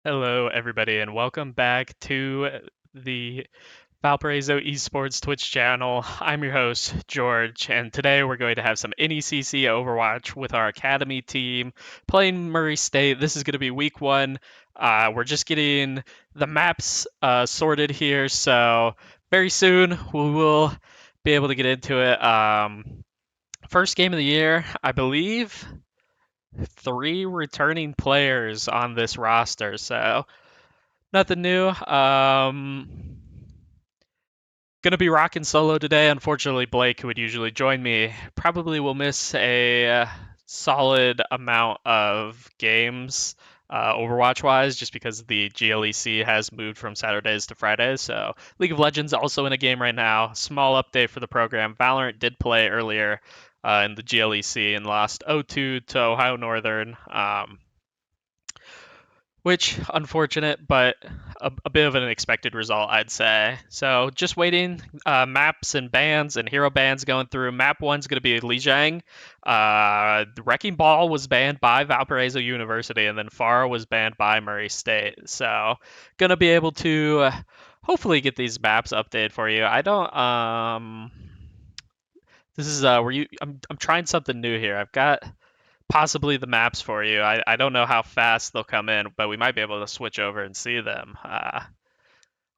Hello, everybody, and welcome back to the Valparaiso Esports Twitch channel. I'm your host, George, and today we're going to have some NECC Overwatch with our Academy team playing Murray State. This is going to be week one. We're just getting the maps sorted here, so very soon we will be able to get into it. First game of the year, I believe. Three returning players on this roster, so nothing new. Gonna be rocking solo today. Unfortunately, Blake, who would usually join me, probably will miss a solid amount of games Overwatch wise, just because the GLEC has moved from Saturdays to Fridays. So League of Legends also in a game right now. Small update for the program. Valorant did play earlier in the GLEC and lost 0-2 to Ohio Northern. Which unfortunate, but a bit of an expected result, I'd say. So just waiting. Maps and bans and hero bans going through. Map one's going to be Li Jiang. The Wrecking Ball was banned by Valparaiso University, and then Farah was banned by Murray State. So gonna be able to hopefully get these maps updated for you. I don't. This is where you. I'm trying something new here. I've got possibly the maps for you. I don't know how fast they'll come in, but we might be able to switch over and see them.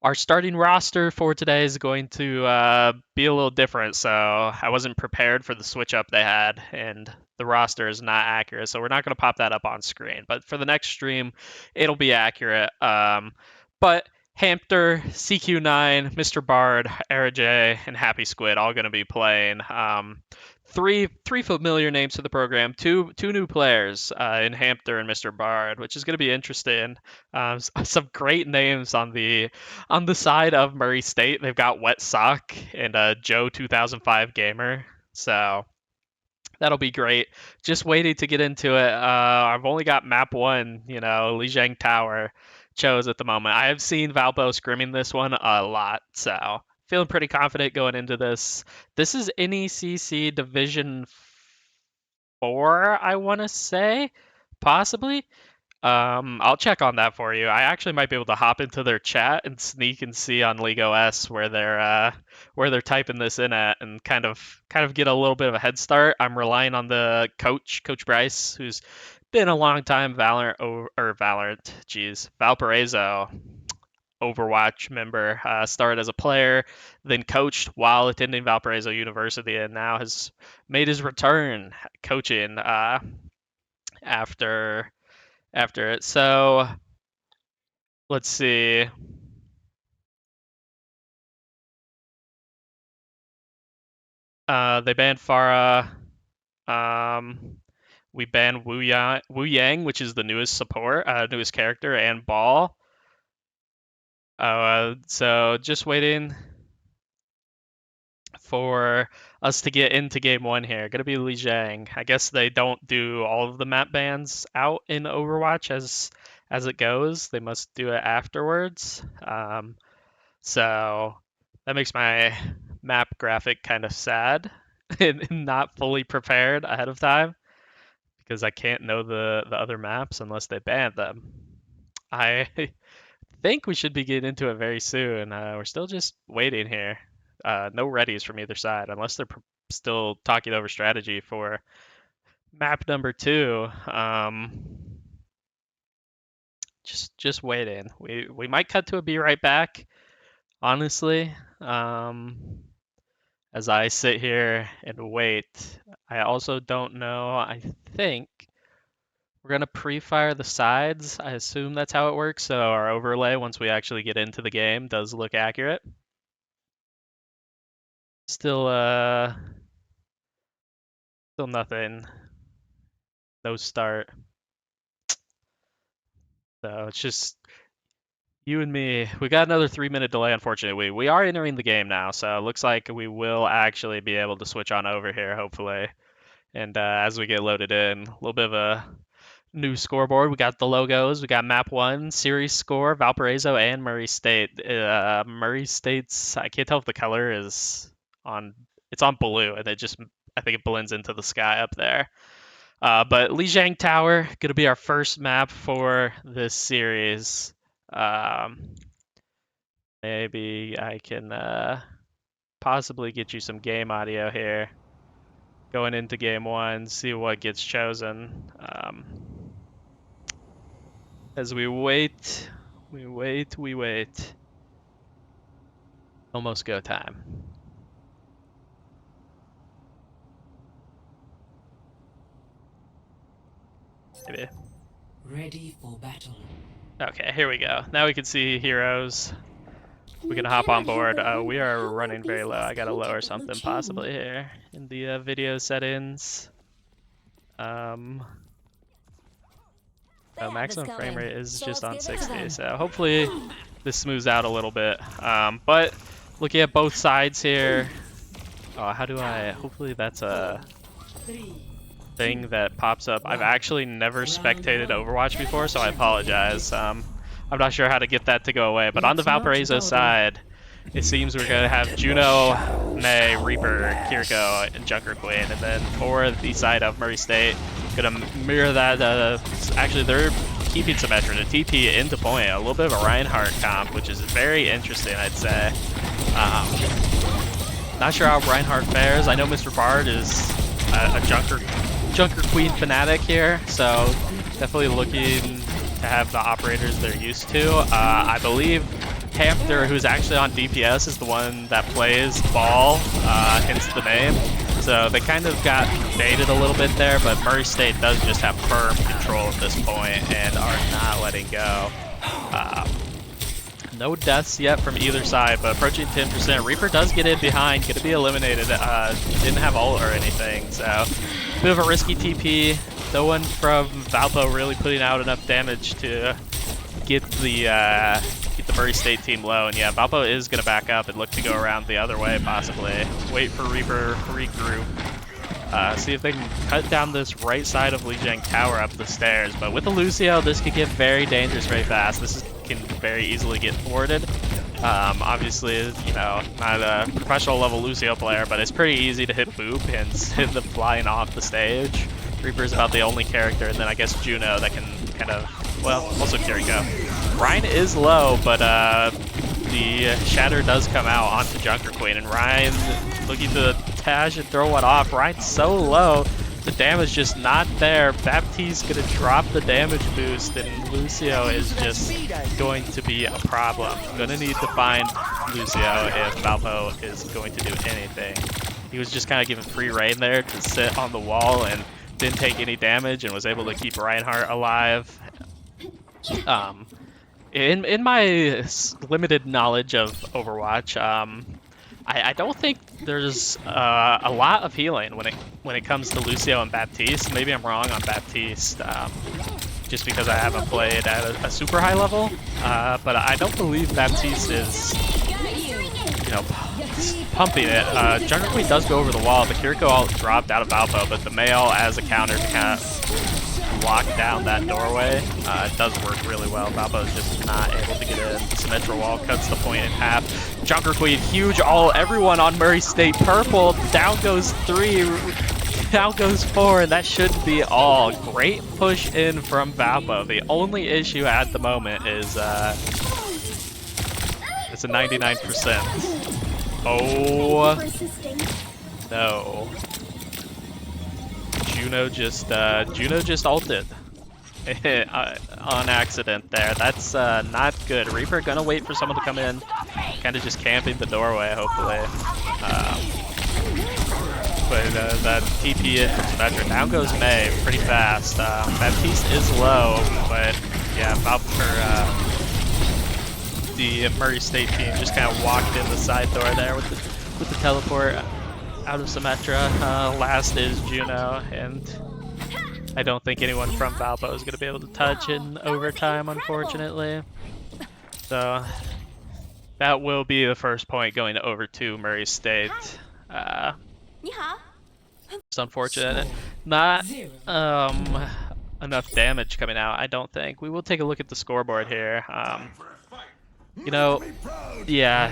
Our starting roster for today is going to be a little different, so I wasn't prepared for the switch up they had, and the roster is not accurate, so we're not going to pop that up on screen. But for the next stream, it'll be accurate. But Hampter, CQ9, Mr. Bard, Era J, and Happy Squid all going to be playing. Three familiar names to the program, two new players in Hampter and Mr. Bard, which is going to be interesting. Some great names on the side of Murray State. They've got Wet Sock and Joe 2005 Gamer, so that'll be great. Just waiting to get into it. I've only got map one, Lijiang Tower chose at the moment. I have seen Valpo scrimming this one a lot, so feeling pretty confident going into this. This is NECC Division 4, I want to say, possibly. I'll check on that for you. I actually might be able to hop into their chat and sneak and see on League OS where they're typing this in at, and kind of get a little bit of a head start. I'm relying on the Coach Bryce, who's been a long time Valparaiso Overwatch member. Started as a player, then coached while attending Valparaiso University, and now has made his return coaching after it. So let's see. They banned Farah. We banned Wu Yang, which is the newest newest character, and Ball. So just waiting for us to get into game one here. Gonna be Li Jiang. I guess they don't do all of the map bans out in Overwatch as it goes. They must do it afterwards. So that makes my map graphic kind of sad and not fully prepared ahead of time because I can't know the other maps unless they ban them. I think we should be getting into it very soon. We're still just waiting here. No readies from either side unless they're still talking over strategy for map number two. Just waiting. We might cut to a be right back. Honestly, as I sit here and wait, I also don't know. I think we're gonna pre-fire the sides. I assume that's how it works. So our overlay, once we actually get into the game, does look accurate. Still, still nothing. No start. So it's just you and me. We got another 3-minute delay, unfortunately. We are entering the game now, so it looks like we will actually be able to switch on over here, hopefully. And as we get loaded in, a little bit of a new scoreboard. We got the logos. We got map one, series score, Valparaiso, and Murray State. Murray State's, I can't tell if the color is on, it's on blue, and I think it blends into the sky up there. But Lijiang Tower gonna be our first map for this series. Maybe I can possibly get you some game audio here. Going into game one, see what gets chosen. As we wait, we wait, we wait. Almost go time. Maybe. Ready for battle. Okay, here we go. Now we can see heroes. We can hop on board. We are running very low. I gotta lower something possibly here in the video settings. Maximum frame rate is just on 60, so hopefully this smooths out a little bit. But looking at both sides here, how do I? Hopefully that's a thing that pops up. I've actually never spectated Overwatch before, so I apologize. I'm not sure how to get that to go away. But on the Valparaiso side, it seems we're going to have Juno, Mei, Reaper, Kiriko, and Junker Queen. And then for the side of Murray State, going to mirror that. Actually, they're keeping Symmetra to TP into point. A little bit of a Reinhardt comp, which is very interesting, I'd say. Not sure how Reinhardt fares. I know Mr. Bard is a Junker Queen fanatic here, so definitely looking to have the operators they're used to. I believe Hamster, who's actually on DPS, is the one that plays ball, hence the name. So they kind of got baited a little bit there, but Murray State does just have firm control at this point and are not letting go. No deaths yet from either side, but approaching 10%. Reaper does get in behind, gonna be eliminated. Didn't have ult or anything, so bit of a risky TP. No one from Valpo really putting out enough damage to get the Murray State team low. And yeah, Valpo is gonna back up and look to go around the other way, possibly. Wait for Reaper to regroup. See if they can cut down this right side of Lijiang Tower up the stairs. But with the Lucio, this could get very dangerous very fast. This can very easily get thwarted. Obviously, you know, not a professional level Lucio player, but it's pretty easy to hit Boop and send them flying off the stage. Reaper's about the only character, and then I guess Juno that can kind of, well, also Kiriko. Ryan is low, but the Shatter does come out onto Junker Queen, and Ryan looking to Tash and throw one off. Ryan's so low, the damage just not there. Baptiste's gonna drop the damage boost, and Lucio is just going to be a problem. Gonna need to find Lucio if Valpo is going to do anything. He was just kind of given free reign there to sit on the wall and didn't take any damage and was able to keep Reinhardt alive. In my limited knowledge of Overwatch, I don't think there's a lot of healing when it comes to Lucio and Baptiste. Maybe I'm wrong on Baptiste, just because I haven't played at a super high level. But I don't believe Baptiste is, you know, pumping it. Junker Queen does go over the wall. The Kiriko ult dropped out of Valpo, but the Mail as a counter to kind of lock down that doorway. It does work really well. Valpo is just not able to get in. Symmetra wall cuts the point in half. Junker Queen, huge ult. Everyone on Murray State purple. Down goes 3. Down goes 4, and that should be all. Great push in from Valpo. The only issue at the moment is it's a 99%. Oh no. Juno just ulted on accident there. That's not good. Reaper gonna wait for someone to come in, kind of just camping the doorway, hopefully. But that TP in from Symmetra. Down goes Mei pretty fast. Baptiste is low, but yeah, the Murray State team just kind of walked in the side door there with the teleport out of Symmetra. Last is Juno, and I don't think anyone from Valpo is going to be able to touch in overtime, unfortunately. So that will be the first point going over to Murray State. It's unfortunate. Not enough damage coming out, I don't think. We will take a look at the scoreboard here. You know, yeah,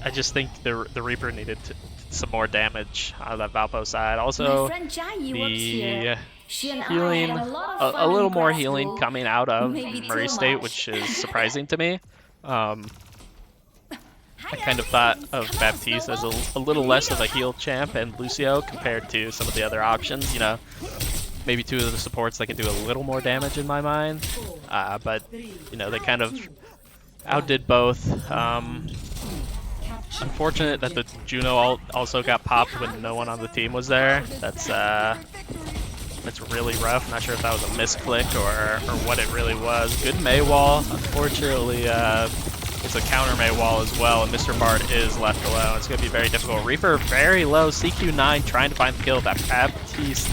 I just think the Reaper needed some more damage on that Valpo side. My Also, friend Jai works the here. She and I healing, had a lot of a fun little in more grad healing school. coming out of Maybe Murray too State, much. which is surprising to me. I kind of Hi, thought Ellie. of Come on, Baptiste as Snowball. a little Here less we of a go. heal champ and Lucio compared to some of the other options. You know, maybe two of the supports that can do a little more damage in my mind. But, you know, they kind of outdid both. Unfortunate that the Juno ult also got popped when no one on the team was there. That's really rough. Not sure if that was a misclick or what it really was. Good Mei wall. Unfortunately, it's a counter Mei wall as well, and Mr. Bard is left alone. It's going to be very difficult. Reaper very low. CQ9 trying to find the kill. That Baptiste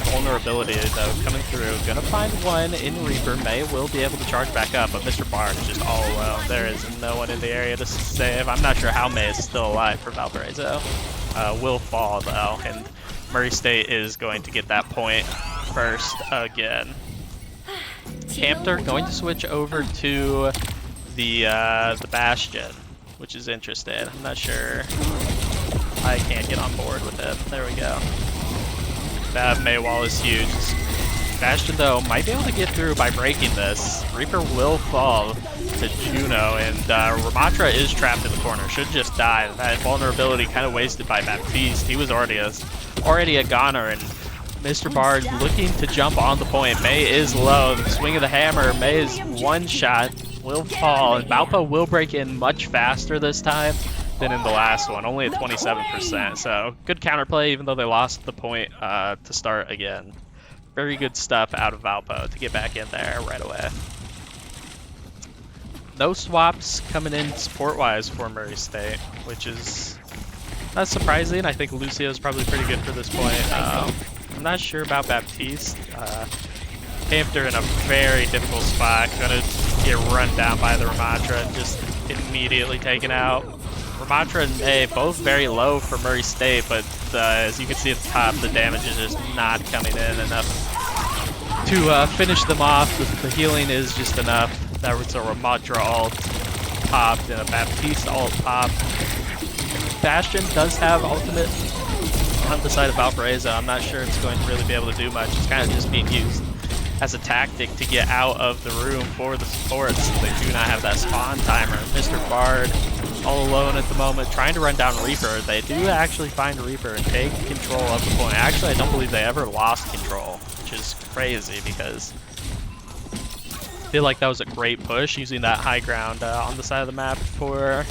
vulnerability though coming through. Gonna find one in Reaper. Mei will be able to charge back up, but Mr. Bard is just all alone. There is no one in the area to save. I'm not sure how Mei is still alive for Valparaiso. Will fall though, and Murray State is going to get that point first again. Campter going to switch over to the Bastion, which is interesting. I'm not sure. I can't get on board with him. There we go. That Mei wall is huge. Bastion, though, might be able to get through by breaking this. Reaper will fall to Juno, and Ramatra is trapped in the corner. Should just die. That vulnerability kind of wasted by Baptiste. He was already a goner, and Mr. Bard looking to jump on the point. Mei is low. The swing of the hammer. Mei is one shot. Will fall, and Valpo will break in much faster this time than in the last one, only at 27%. So good counterplay, even though they lost the point to start again. Very good stuff out of Valpo to get back in there right away. No swaps coming in support-wise for Murray State, which is not surprising. I think Lucio is probably pretty good for this point. I'm not sure about Baptiste. Campter in a very difficult spot. Gonna get run down by the Ramatra and just immediately taken out. Ramatra and Mei both very low for Murray State, but as you can see at the top, the damage is just not coming in enough to finish them off. The healing is just enough. That was a Ramatra ult popped and a Baptiste ult popped. Bastion does have ultimate on the side of Valparaiso. I'm not sure it's going to really be able to do much. It's kind of just being used as a tactic to get out of the room for the supports. They do not have that spawn timer. Mr. Bard all alone at the moment, trying to run down Reaper. They do actually find Reaper and take control of the point. Actually, I don't believe they ever lost control, which is crazy because I feel like that was a great push using that high ground on the side of the map for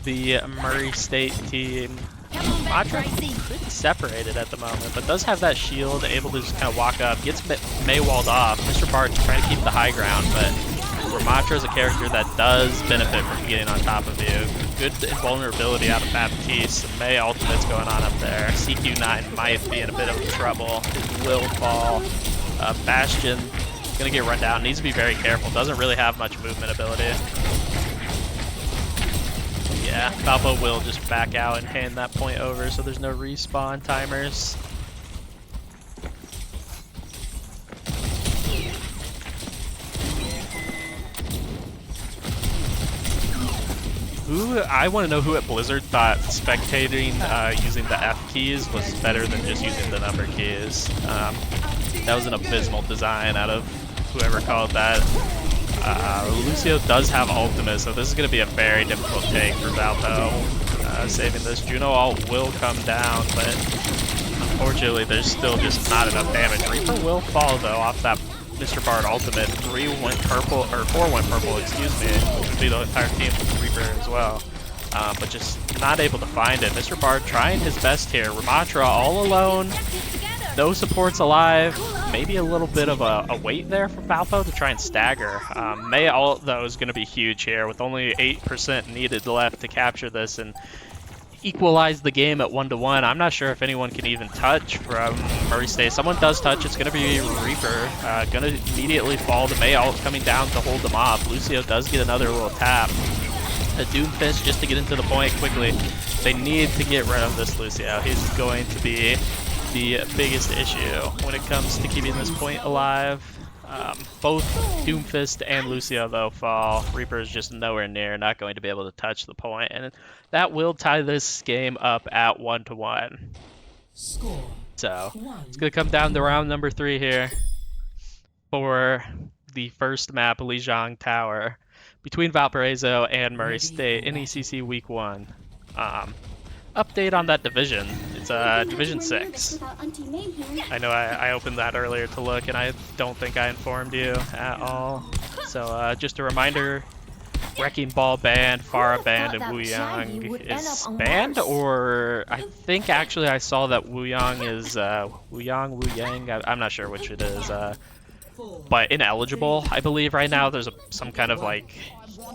the Murray State team. Matra pretty separated at the moment, but does have that shield, able to just kind of walk up, gets Mei walled off. Mr. Bard's trying to keep the high ground, but Ramatra is a character that does benefit from getting on top of you. Good invulnerability out of Baptiste. Some Mei ultimates going on up there. CQ9 might be in a bit of trouble. It will fall. Bastion gonna get run down. Needs to be very careful. Doesn't really have much movement ability. Yeah, Valpo will just back out and hand that point over, so there's no respawn timers. I want to know who at Blizzard thought spectating using the F keys was better than just using the number keys. That was an abysmal design out of whoever called that. Lucio does have ultimate, so this is going to be a very difficult take for Valpo. Saving this. Juno ult will come down, but unfortunately there's still just not enough damage. Reaper will fall though off that Mr. Bard ultimate. 3 went purple, or 4 went purple, excuse me, which would be the entire team with Reaper as well. But just not able to find it. Mr. Bard trying his best here. Ramatra all alone. No supports alive. Maybe a little bit of a wait there for Valpo to try and stagger. Mei ult, though, is going to be huge here with only 8% needed left to capture this and equalize the game at 1-1. I'm not sure if anyone can even touch from Murray State. Someone does touch. It's going to be Reaper. Going to immediately fall. The Mei ult coming down to hold them off. Lucio does get another little tap. A Doomfist just to get into the point quickly. They need to get rid of this Lucio. He's going to be the biggest issue when it comes to keeping this point alive. Both Doomfist and Lucio, though, fall. Reaper is just nowhere near, not going to be able to touch the point, and that will tie this game up at 1-1. Score So one. it's going to come down to round number 3 here for the first map, Lijiang Tower, between Valparaiso and Murray State, NECC Week 1. Update on that division. It's Division 6. I know I opened that earlier to look, and I don't think I informed you at all. So just a reminder, Wrecking Ball banned, Farah banned, and Wuyang is banned, or I think actually I saw that Wuyang is Wuyang. I'm not sure which it is, but ineligible, I believe right now. There's some kind of like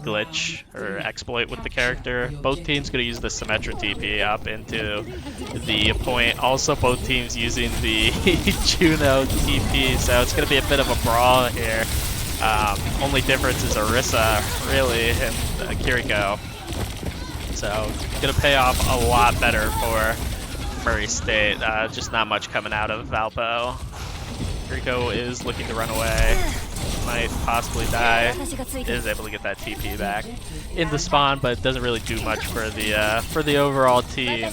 glitch or exploit with the character. Both teams gonna use the Symmetra TP up into the point. Also, both teams using the Juno TP, so it's gonna be a bit of a brawl here. Only difference is Orisa, really, and Kiriko. So, gonna pay off a lot better for Murray State. Just not much coming out of Valpo. Kiriko is looking to run away. Might possibly die. Is able to get that TP back in the spawn, but it doesn't really do much for the overall team.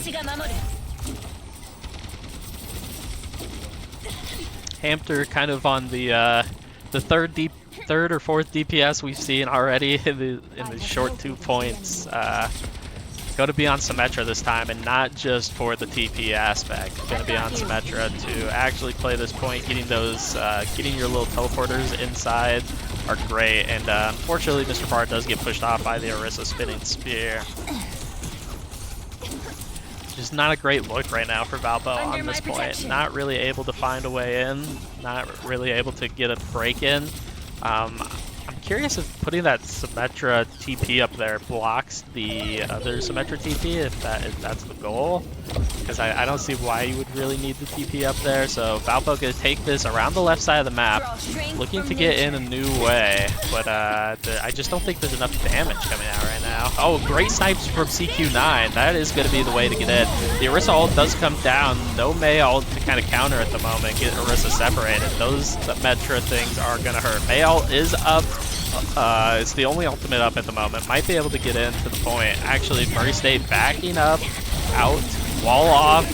Hamter kind of on the third or fourth DPS we've seen already in the short 2 points. Going to be on Symmetra this time, and not just for the TP aspect. Going to be on Symmetra to actually play this point. Getting those, getting your little teleporters inside are great. And unfortunately, Mr. Bard does get pushed off by the Orisa spinning spear. Just not a great look right now for Valpo on this point. Not really able to find a way in. Not really able to get a break in. I'm curious if putting that Symmetra TP up there blocks the other Symmetra TP, if that's the goal. Because I don't see why you would really need the TP up there. So Valpo gonna take this around the left side of the map, looking to get in a new way. But I just don't think there's enough damage coming out right now. Oh, great snipes from CQ9. That is gonna be the way to get in. The Orisa ult does come down. No Mei ult to kind of counter at the moment, get Orisa separated. Those Symmetra things are gonna hurt. Mei ult is up. It's the only ultimate up at the moment. Might be able to get into the point. Actually, Murray State backing up, out, wall off.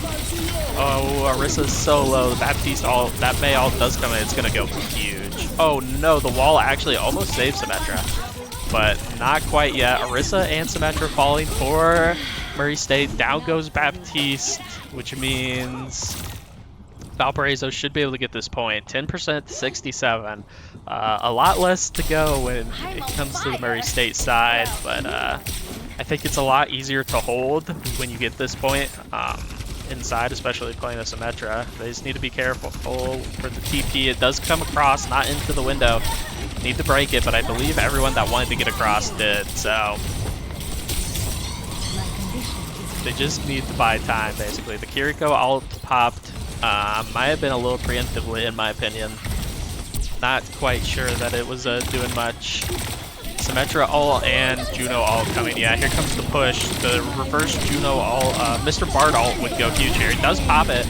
Oh, Orisa's so low. Baptiste ult, that Mei ult does come in. It's gonna go huge. Oh no, the wall actually almost saved Symmetra, but not quite yet. Orisa and Symmetra falling for Murray State. Down goes Baptiste, which means Valparaiso should be able to get this point. 10% to 67. A lot less to go when it comes to the Murray State side, but I think it's a lot easier to hold when you get this point inside, especially playing a Symmetra. They just need to be careful for the TP. It does come across, not into the window. Need to break it, but I believe everyone that wanted to get across did, so they just need to buy time, basically. The Kiriko ult popped. Might have been a little preemptively, in my opinion. Not quite sure that it was doing much. Symmetra ult and Juno ult coming. Yeah, here comes the push. The reverse Juno ult. Mr. Bard ult would go huge here. It does pop it.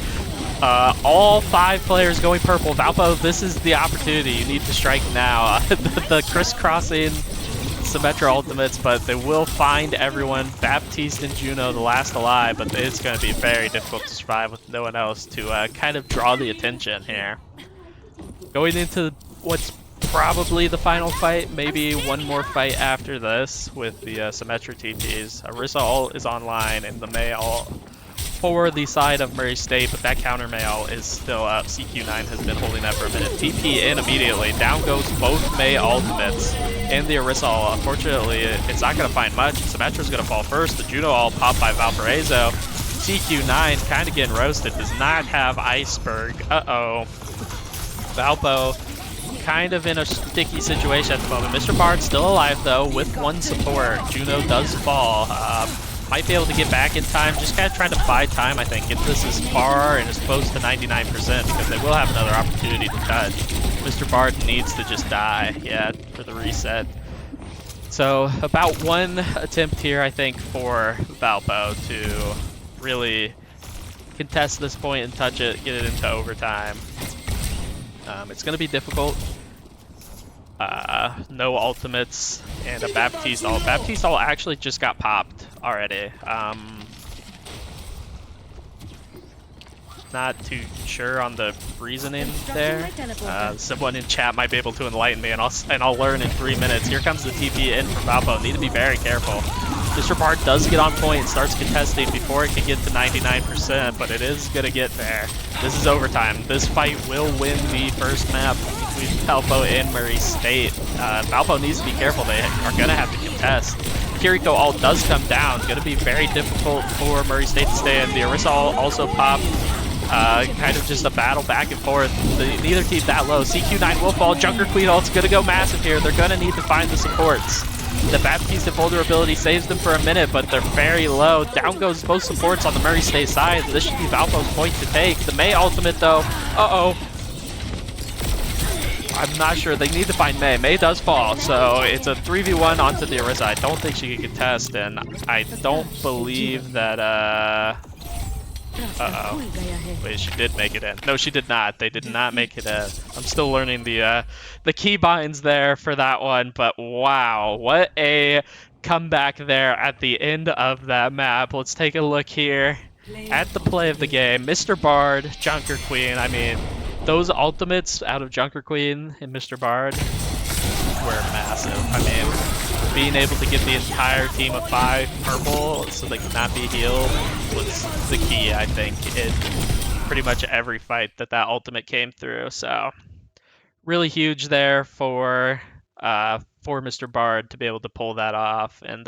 All 5 players going purple. Valpo, this is the opportunity. You need to strike now. the crisscrossing Symmetra ultimates, but they will find everyone. Baptiste and Juno, the last alive, but it's going to be very difficult to survive with no one else to kind of draw the attention here. Going into what's probably the final fight, maybe one more fight after this with the Symmetra TPs. Orisa ult is online, and the Mei ult for the side of Murray State, but that counter Mei ult is still up. CQ9 has been holding that for a minute. TP in immediately. Down goes both Mei ultimates and the Orisa ult. Unfortunately, it's not going to find much. Symmetra's going to fall first. The Juno ult popped by Valparaiso. CQ9 kind of getting roasted. Does not have Iceberg. Uh-oh. Valpo kind of in a sticky situation at the moment. Mr. Bard's still alive, though, with 1 support. Juno does fall. Might be able to get back in time. Just kind of trying to buy time, I think. Get this as far and as close to 99% because they will have another opportunity to touch. Mr. Bard needs to just die, yeah, for the reset. So about 1 attempt here, I think, for Valpo to really contest this point and touch it, get it into overtime. It's going to be difficult. No ultimates, and a Baptiste ult. Baptiste ult actually just got popped already. Not too sure on the reasoning there. Someone in chat might be able to enlighten me, and I'll learn in 3 minutes. Here comes the TP in from Valpo. Need to be very careful. Mr. Bard does get on point and starts contesting before it can get to 99%, but it is gonna get there. This is overtime. This fight will win the first map between Valpo and Murray State. Valpo needs to be careful. They are gonna have to contest. Kiriko ult does come down. Gonna be very difficult for Murray State to stay in. The Orisa ult also popped. Kind of just a battle back and forth. Neither team that low. CQ9 will fall. Junker Queen ult's gonna go massive here. They're gonna need to find the supports. The Baptiste invulnerability saves them for a minute, but they're very low. Down goes both supports on the Murray State side. This should be Valpo's point to take. The Mei ultimate though. Uh-oh. I'm not sure. They need to find Mei. Mei does fall, so it's a 3v1 onto the Orisa. I don't think she can contest, and I don't believe that, uh-oh. Wait, she did make it in. No, she did not. They did not make it in. I'm still learning the keybinds there for that one, but wow, what a comeback there at the end of that map. Let's take a look here at the play of the game. Mr. Bard, Junker Queen. I mean, those ultimates out of Junker Queen and Mr. Bard were massive. I mean, being able to get the entire team of 5 purple so they could not be healed was the key, I think, in pretty much every fight that ultimate came through. So really huge there for Mr. Bard to be able to pull that off, and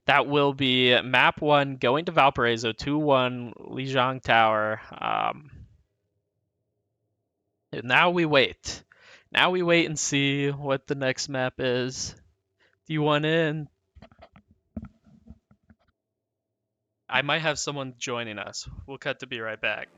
that will be map 1 going to Valparaiso 2-1 Lijiang Tower. And now we wait. Now we wait and see what the next map is. Do you want in? I might have someone joining us. We'll cut to be right back.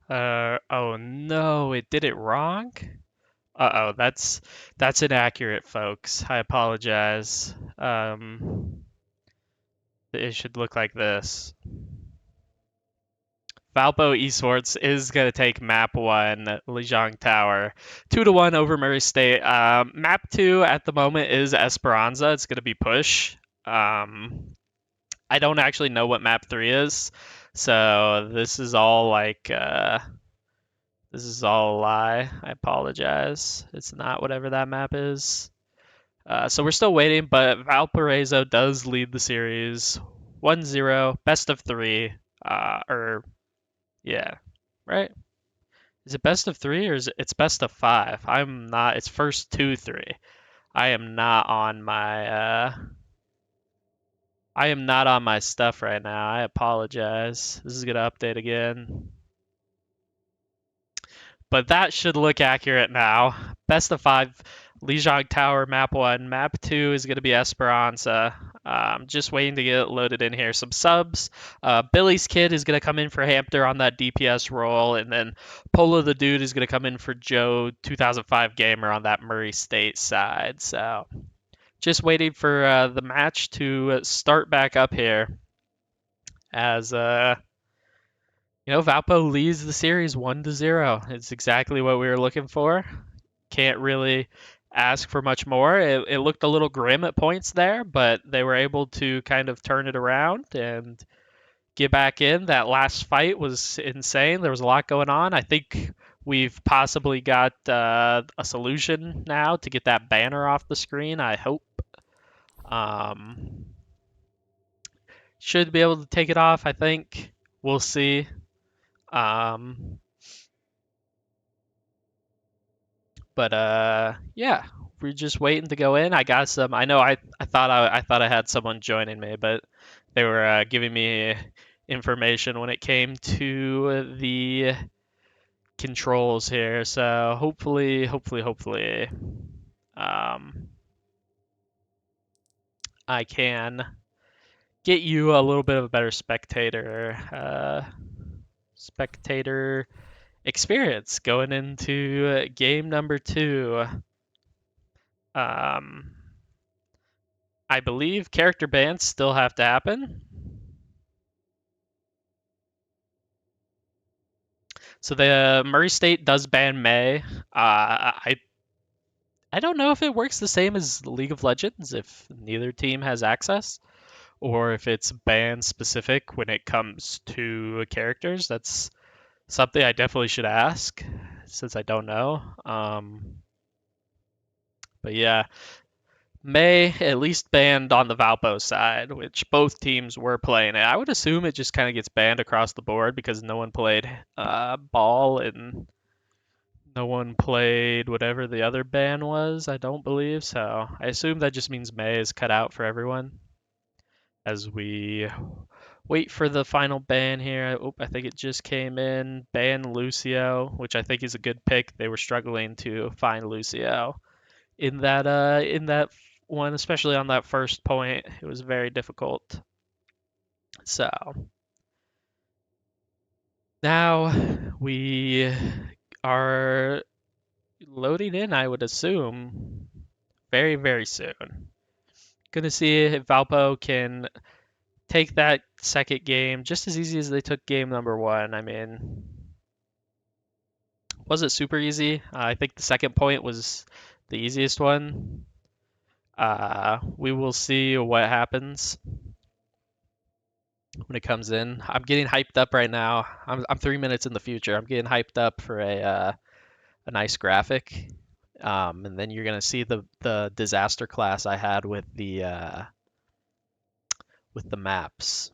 Oh no, it did it wrong? Uh-oh, that's inaccurate, folks. I apologize. It should look like this. Valpo Esports is going to take map one, Lijiang Tower, 2-1 over Murray State. Map two at the moment is Esperanza. It's going to be push. I don't actually know what map three is, so this is all like this is all a lie. I apologize. It's not whatever that map is. So we're still waiting, but Valparaiso does lead the series 1-0, best of three. Or yeah, right? Is it best of three or is it's best of five? I'm not. It's first 2-3. I am not on my. I am not on my stuff right now. I apologize. This is gonna update again. But that should look accurate now. Best of five, Lijiang Tower, map one. Map two is going to be Esperanza. Just waiting to get it loaded in here. Some subs. Billy's Kid is going to come in for Hampter on that DPS role, and then Polo the Dude is going to come in for Joe 2005 Gamer on that Murray State side. So just waiting for the match to start back up here as Valpo leads the series 1-0. It's exactly what we were looking for. Can't really ask for much more. It looked a little grim at points there, but they were able to kind of turn it around and get back in. That last fight was insane. There was a lot going on. I think we've possibly got a solution now to get that banner off the screen. I hope. Um, should be able to take it off, I think. We'll see. Um, But yeah, we're just waiting to go in. I got some. I know. I thought I had someone joining me, but they were giving me information when it came to the controls here. So hopefully, um, I can get you a little bit of a better spectator experience going into game number two. Um, I believe character bans still have to happen. So the Murray State does ban May. I don't know if it works the same as League of Legends if neither team has access, or if it's ban specific when it comes to characters. That's something I definitely should ask since I don't know. But yeah, May at least banned on the Valpo side, which both teams were playing it. I would assume it just kind of gets banned across the board because no one played ball and no one played whatever the other ban was. I don't believe so. I assume that just means May is cut out for everyone as we wait for the final ban here. Oh, I think it just came in. Ban Lucio, which I think is a good pick. They were struggling to find Lucio in that one, especially on that first point. It was very difficult. So now we are loading in, I would assume, very, very soon. Gonna see if Valpo can take that second game just as easy as they took game number one. I mean, was it super easy? I think the second point was the easiest one. We will see what happens when it comes in. I'm getting hyped up right now. I'm 3 minutes in the future. I'm getting hyped up for a nice graphic. And then you're gonna see the disaster class I had with the maps.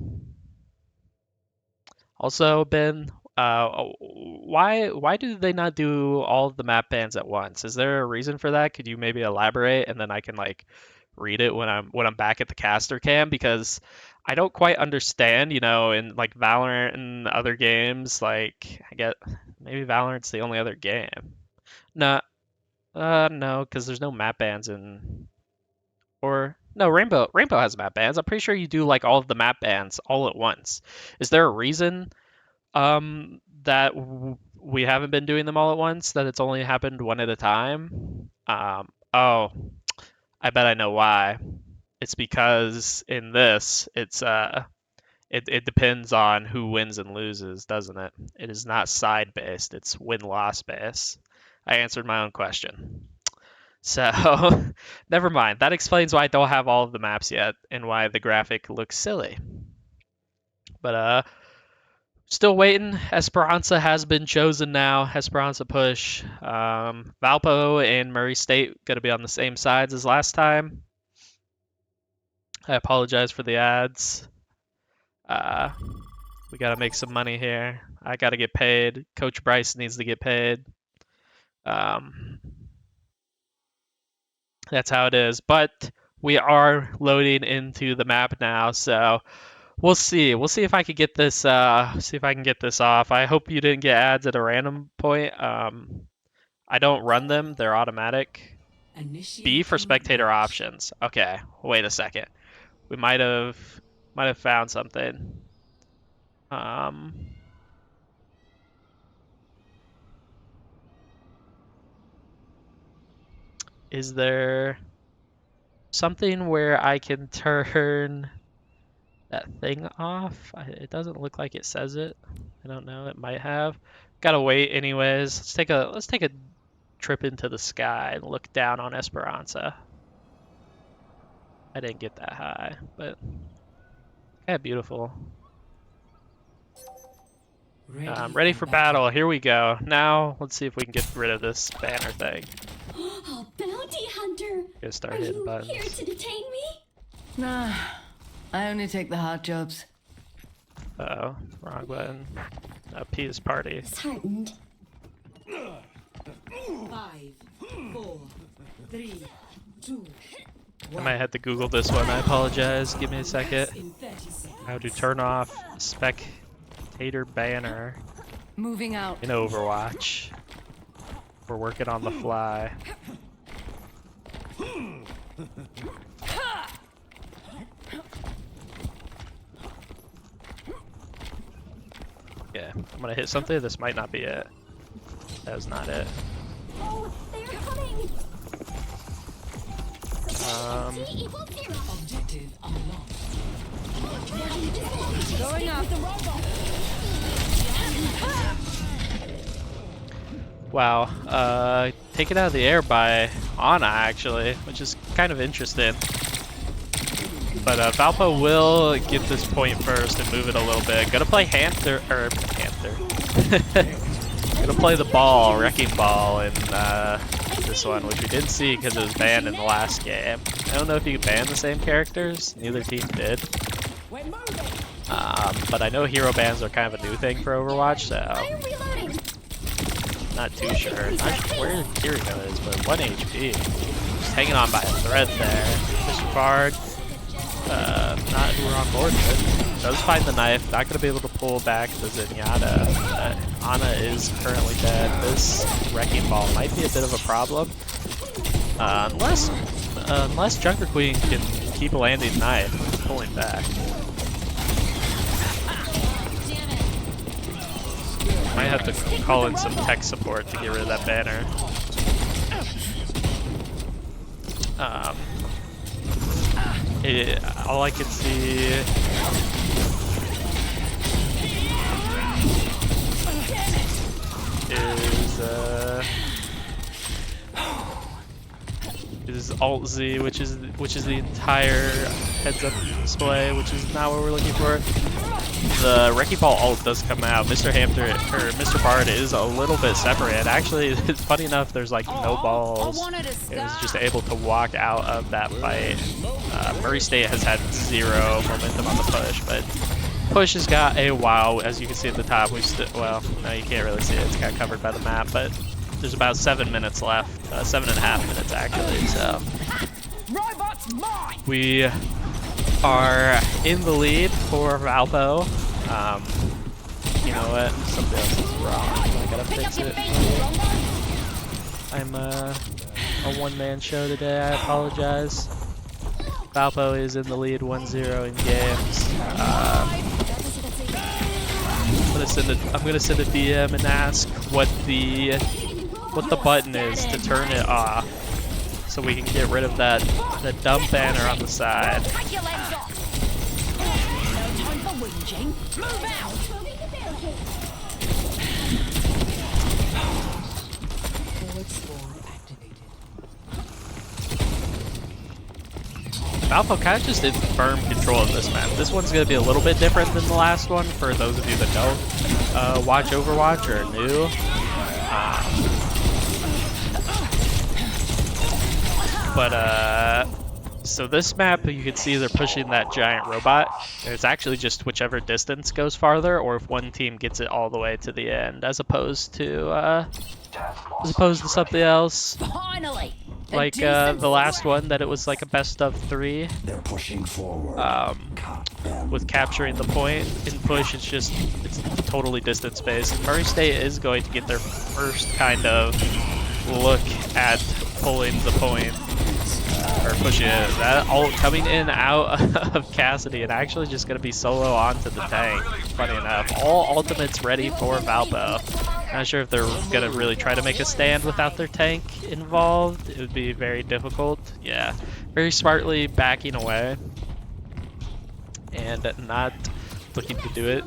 Also, Ben, why do they not do all of the map bans at once? Is there a reason for that? Could you maybe elaborate, and then I can like read it when I'm back at the caster cam? Because I don't quite understand, in like Valorant and other games, like I get maybe Valorant's the only other game. No, no, because there's no map bans in or no, Rainbow has map bans. I'm pretty sure you do like all of the map bans all at once. Is there a reason that we haven't been doing them all at once, that it's only happened one at a time. Oh, I bet I know why. It's because in this, it depends on who wins and loses, doesn't it? It is not side based, it's win-loss based. I answered my own question. So, never mind. That explains why I don't have all of the maps yet and why the graphic looks silly. But still waiting. Esperanza has been chosen now. Esperanza push. Valpo and Murray State going to be on the same sides as last time. I apologize for the ads. We got to make some money here. I got to get paid. Coach Bryce needs to get paid. That's how it is. But we are loading into the map now, so we'll see. We'll see if I can get this. See if I can get this off. I hope you didn't get ads at a random point. I don't run them; they're automatic. B for spectator options. Okay, wait a second. We might have found something. Is there something where I can turn that thing off? It doesn't look like it says it. I don't know. It might have. Gotta wait anyways. Let's take a trip into the sky and look down on Esperanza. I didn't get that high, but yeah, beautiful. Ready for battle. Here we go. Now let's see if we can get rid of this banner thing. Oh, bounty hunter! Gonna start Are hitting you buttons. here to detain me? Nah, I only take the hard jobs. Uh-oh, wrong button. P is party. Disheartened. 5, 4, 3, 2, I might have to Google this one. I apologize. Give me a second. in 30 seconds. How to turn off spectator banner Moving out. in Overwatch. We're working on the fly. Yeah, I'm gonna hit something. This might not be it. That was not it. Oh, they're coming! T equals 0. Objective unlocked. Going up. Wow, taken out of the air by Ana actually, which is kind of interesting. But Valpo will get this point first and move it a little bit. Gonna play Hamster. Gonna play the ball, Wrecking Ball, in this one, which we didn't see because it was banned in the last game. I don't know if you can ban the same characters. Neither team did. But I know hero bans are kind of a new thing for Overwatch, so I'm reloading. not too sure. Not sure where Kiriko is, but 1 HP. Just hanging on by a thread there. Mr. Bard, not who we're on board with. Does find the knife. Not going to be able to pull back the Zenyatta. Ana is currently dead. This Wrecking Ball might be a bit of a problem. Unless Junker Queen can keep a landing knife pulling back. Might have to call in some tech support to get rid of that banner. All I can see is Alt Z, which is the entire heads-up display, which is not what we're looking for. The Wrecking Ball ult does come out. Mr. Bard is a little bit separated. Actually, it's funny enough, there's like no balls. It was just able to walk out of that fight. Murray State has had zero momentum on the push, but push has got a wow. As you can see at the top, well, no, you can't really see it. It's got covered by the map, but there's about 7 minutes left. 7.5 minutes actually. So we are in the lead for Valpo. You know what? Something else is wrong. I gotta fix it. I'm a one-man show today. I apologize. Valpo is in the lead 1-0 in games. But gonna send a DM and ask what the button is to turn it off, so we can get rid of that dumb banner on the side. Take your legs off. No time for whinging. Move out. Moving to barricade. Forward spawn activated. Valpo kind of just in firm control of this map. This one's going to be a little bit different than the last one for those of you that don't watch Overwatch or are new. So this map, you can see they're pushing that giant robot. And it's actually just whichever distance goes farther, or if one team gets it all the way to the end, as opposed to something else. Finally! Like the last one, that it was like a best of 3. They're pushing forward. With capturing the point in push, it's totally distance based. Murray State is going to get their first kind of look at pulling the point or pushing it. That ult coming in out of Cassidy and actually just going to be solo onto the tank. Funny enough, all ultimates ready for Valpo. Not sure if they're going to really try to make a stand without their tank involved. It would be very difficult. Yeah, very smartly backing away and not looking to do it.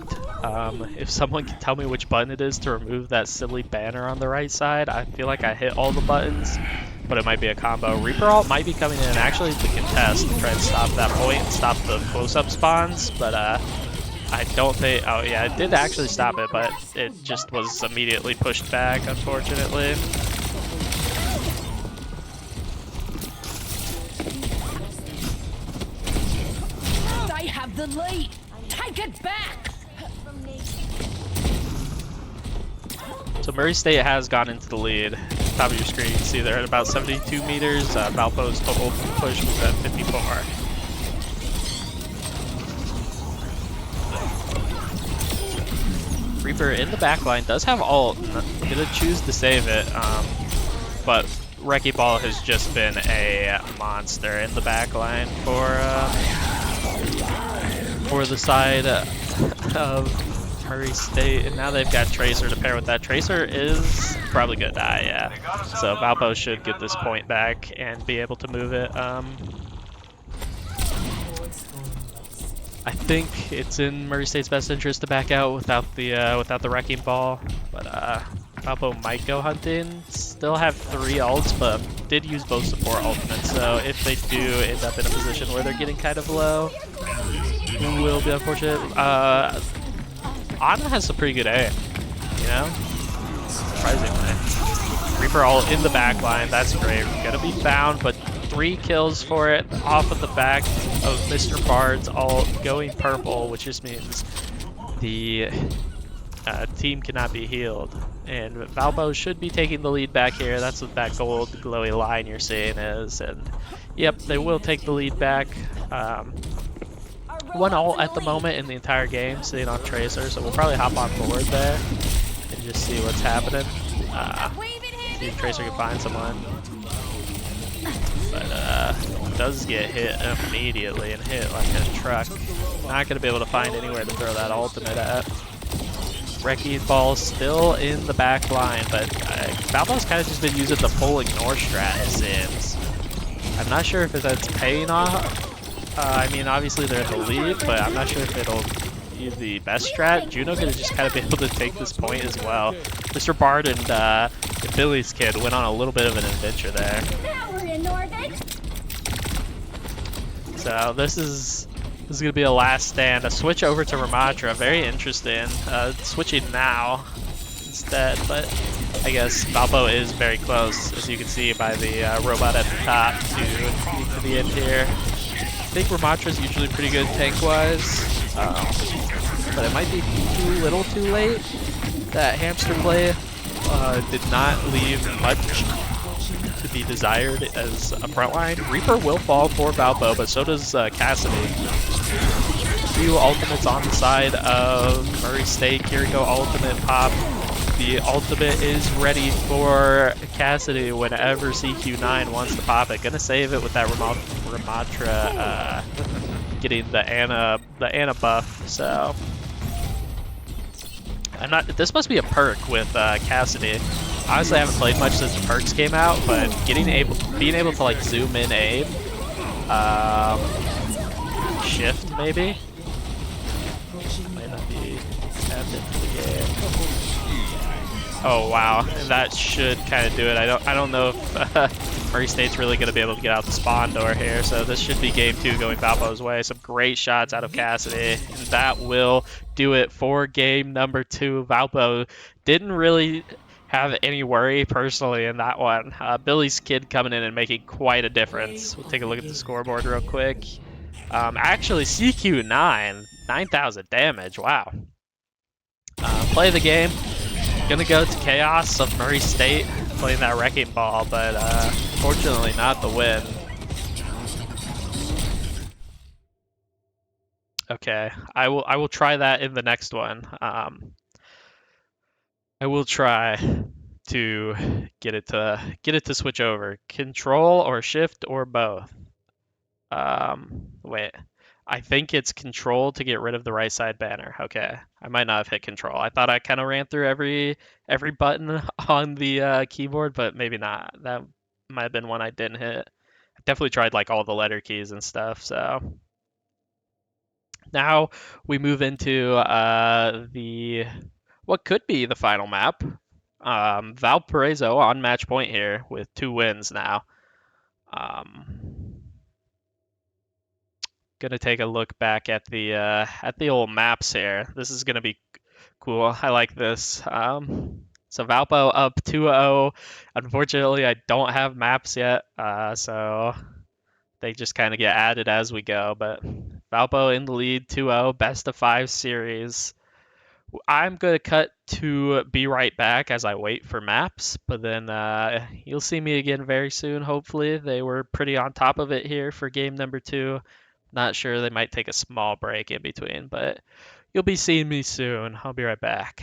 If someone can tell me which button it is to remove that silly banner on the right side, I feel like I hit all the buttons, but it might be a combo. Reaper ult might be coming in actually to contest and try and stop that point and stop the close-up spawns, but I don't think... Oh yeah, it did actually stop it, but it just was immediately pushed back, unfortunately. They have the lead! Take it back! So Murray State has gone into the lead. Top of your screen, you can see they're at about 72 meters. Valpo's total push was at 54. Reaper in the backline does have ult. I'm gonna choose to save it, but Wrecking Ball has just been a monster in the backline for the side of Murray State, and now they've got Tracer to pair with that. Tracer is probably gonna die, yeah. So Valpo should get this point back and be able to move it. I think it's in Murray State's best interest to back out without the Wrecking Ball, but Valpo might go hunting. Still have 3 ults, but did use both support ultimates, so if they do end up in a position where they're getting kind of low, it will be unfortunate. Ana has some pretty good aim, you know? Surprisingly. Reaper ult in the back line, that's great. Gonna be found, but 3 kills for it off of the back of Mr. Bard's ult going purple, which just means the team cannot be healed. And Valpo should be taking the lead back here. That's what that gold glowy line you're seeing is. And yep, they will take the lead back. 1 ult at the moment in the entire game, sitting on Tracer, so we'll probably hop on board there and just see what's happening. See if Tracer can find someone. But does get hit immediately and hit like a truck. Not going to be able to find anywhere to throw that ultimate at. Wrecking Ball still in the back line, but Valpo's kind of just been using the full ignore strat, it seems. I'm not sure if that's paying off. I mean, obviously they're in the lead, but I'm not sure if it'll be the best strat. Juno gonna just kind of be able to take this point as well. Mr. Bard and Billy's kid went on a little bit of an adventure there. Now we're in orbit. So this is gonna be a last stand. A switch over to Ramatra, very interesting. Switching now instead, but I guess Valpo is very close, as you can see by the robot at the top to the end here. I think Ramatra's usually pretty good tank-wise, but it might be too little too late. That hamster play did not leave much to be desired as a frontline. Reaper will fall for Valpo, but so does Cassidy. A few ultimates on the side of Murray State. Kiriko ultimate pop. The ultimate is ready for Cassidy whenever CQ9 wants to pop it. Gonna save it with that Ramatra getting the Ana buff. So This must be a perk with Cassidy. Honestly, I haven't played much since the perks came out, but being able to like zoom in aim, um, shift maybe might not be tapped into the game. Oh wow, and that should kind of do it. I don't know if Murray State's really going to be able to get out the spawn door here, so this should be game 2 going Valpo's way. Some great shots out of Cassidy, and that will do it for game number 2. Valpo didn't really have any worry personally in that one. Billy's kid coming in and making quite a difference. We'll take a look at the scoreboard real quick. Actually, CQ9, 9,000 damage. Wow. Play the game. Gonna go to Chaos of Murray State, playing that Wrecking Ball, but fortunately not the win. Okay, I will try that in the next one. I will try to get it to switch over. Control or shift or both. Wait. I think it's control to get rid of the right side banner. Okay, I might not have hit control. I thought I kind of ran through every button on the keyboard, but maybe not. That might have been one I didn't hit. I definitely tried like all the letter keys and stuff. So now we move into the what could be the final map. Valparaiso on match point here with 2 wins now. Gonna take a look back at the old maps here. This is gonna be cool. I like this. So Valpo up 2-0. Unfortunately, I don't have maps yet, so they just kind of get added as we go. But Valpo in the lead, 2-0, best of 5 series. I'm gonna cut to be right back as I wait for maps, but then you'll see me again very soon. Hopefully, they were pretty on top of it here for game number 2. Not sure, they might take a small break in between, but you'll be seeing me soon. I'll be right back.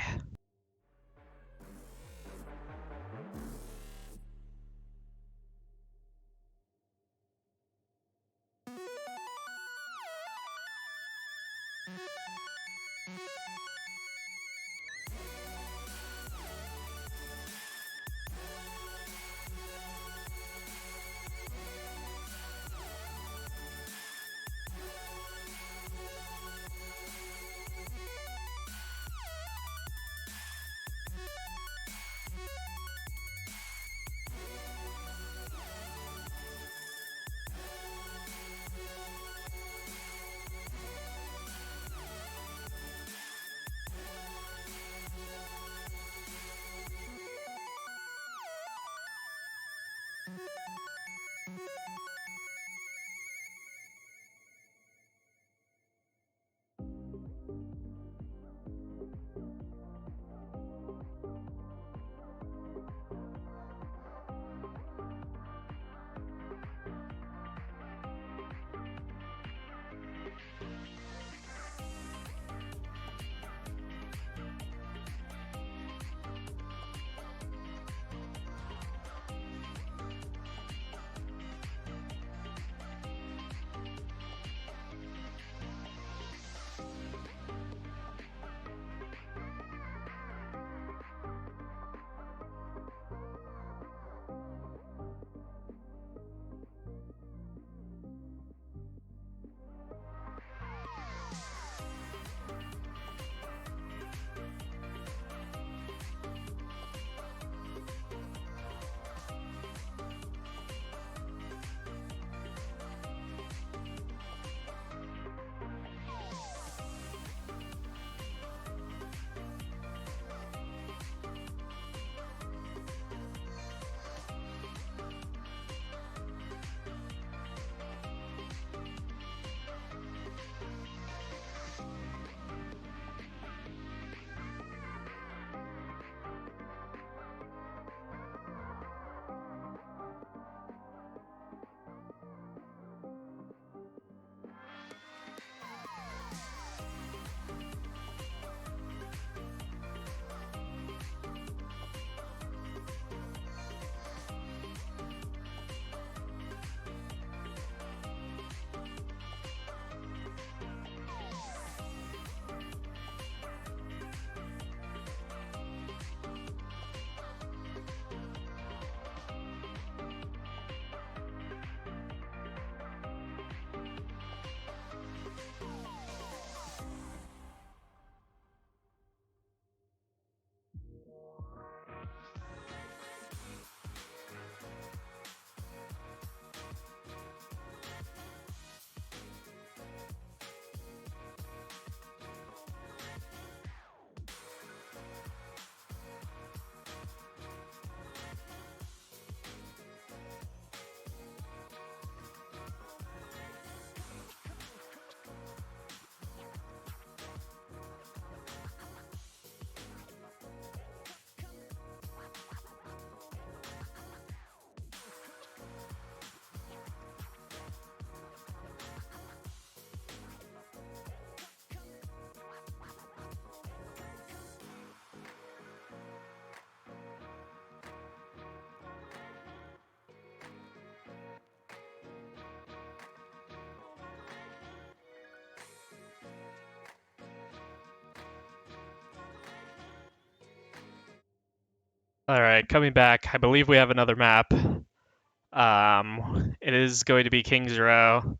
All right, coming back. I believe we have another map. It is going to be Kings Row.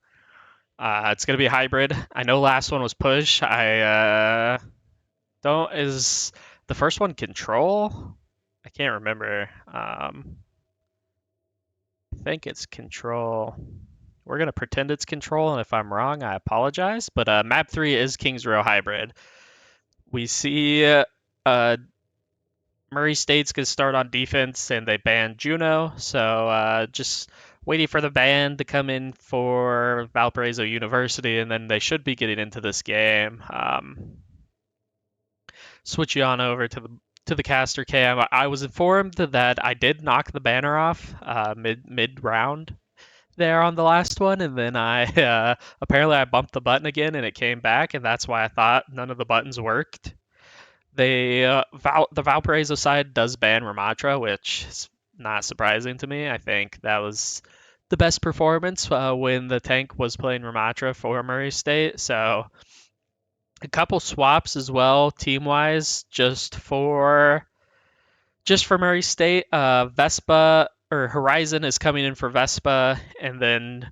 It's going to be a hybrid. I know last one was push. I don't is the first one control? I can't remember. I think it's control. We're gonna pretend it's control, and if I'm wrong, I apologize. But map 3 is Kings Row hybrid. We see Murray State's gonna start on defense, and they banned Juno. So just waiting for the ban to come in for Valparaiso University, and then they should be getting into this game. Switch you on over to the caster cam. I was informed that I did knock the banner off mid round there on the last one, and then I apparently I bumped the button again, and it came back, and that's why I thought none of the buttons worked. The Valparaiso side does ban Ramatra, which is not surprising to me. I think that was the best performance when the tank was playing Ramatra for Murray State. So a couple swaps as well, team wise, just for Murray State. Vespa or Horizon is coming in for Vespa, and then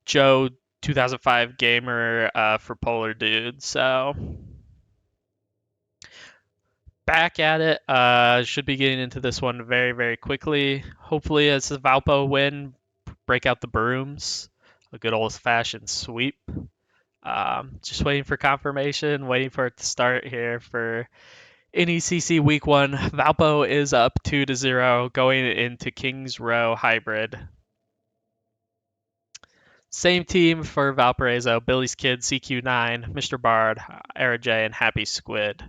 Joe 2005 Gamer for Polar Dude. So back at it. Should be getting into this one very, very quickly. Hopefully, it's a Valpo win. Break out the brooms. A good old fashioned sweep. Just waiting for confirmation, waiting for it to start here for NECC Week 1. Valpo is up 2-0 going into Kings Row Hybrid. Same team for Valparaiso, Billy's Kid, CQ9, Mr. Bard, Era J, and Happy Squid.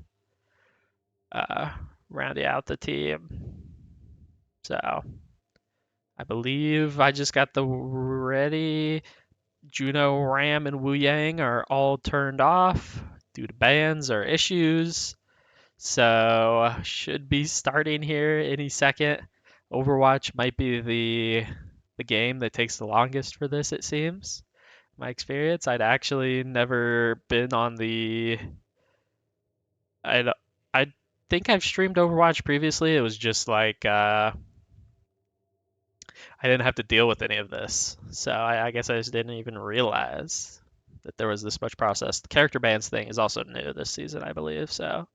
Rounding out the team. So I believe I just got the ready. Juno, Ram, and Wu Yang are all turned off due to bans or issues. So should be starting here any second. Overwatch might be the game that takes the longest for this, it seems. My experience, I'd actually never been on the. I think I've streamed Overwatch previously. It was just like I didn't have to deal with any of this, so I guess I just didn't even realize that there was this much process. The character bans thing is also new this season, I believe. So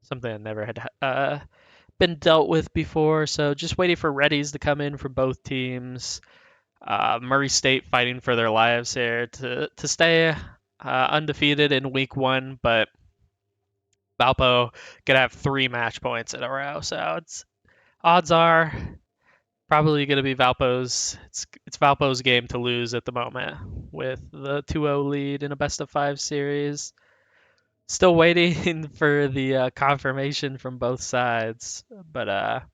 something I never had been dealt with before. So just waiting for readies to come in from both teams. Murray State fighting for their lives here to stay undefeated in week 1, but Valpo gonna have 3 match points in a row. So it's odds are probably gonna be Valpo's. It's Valpo's game to lose at the moment with the 2-0 lead in a best of 5 series. Still waiting for the confirmation from both sides, but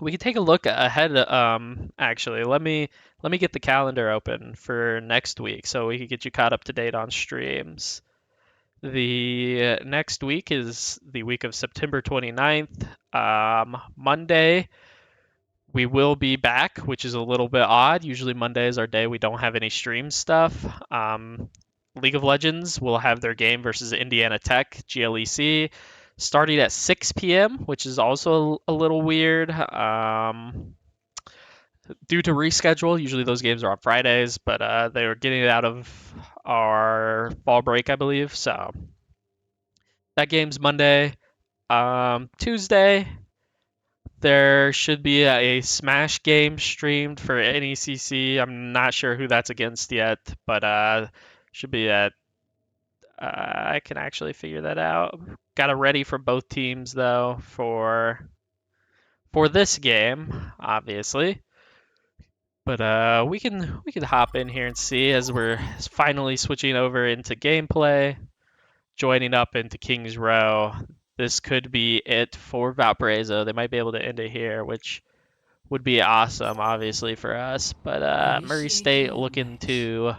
we can take a look ahead. Actually, let me get the calendar open for next week so we can get you caught up to date on streams. The next week is the week of September 29th. Monday, we will be back, which is a little bit odd. Usually Monday is our day we don't have any stream stuff. League of Legends will have their game versus Indiana Tech, GLEC, starting at 6 p.m., which is also a little weird. Due to reschedule, usually those games are on Fridays, but they were getting it out of our fall break, I believe. So that game's Monday. Tuesday, there should be a Smash game streamed for NECC. I'm not sure who that's against yet, but should be at. I can actually figure that out. Got it ready for both teams though for this game, obviously. But we can hop in here and see as we're finally switching over into gameplay, joining up into Kings Row. This could be it for Valparaiso. They might be able to end it here, which would be awesome, obviously, for us. But Murray State looking to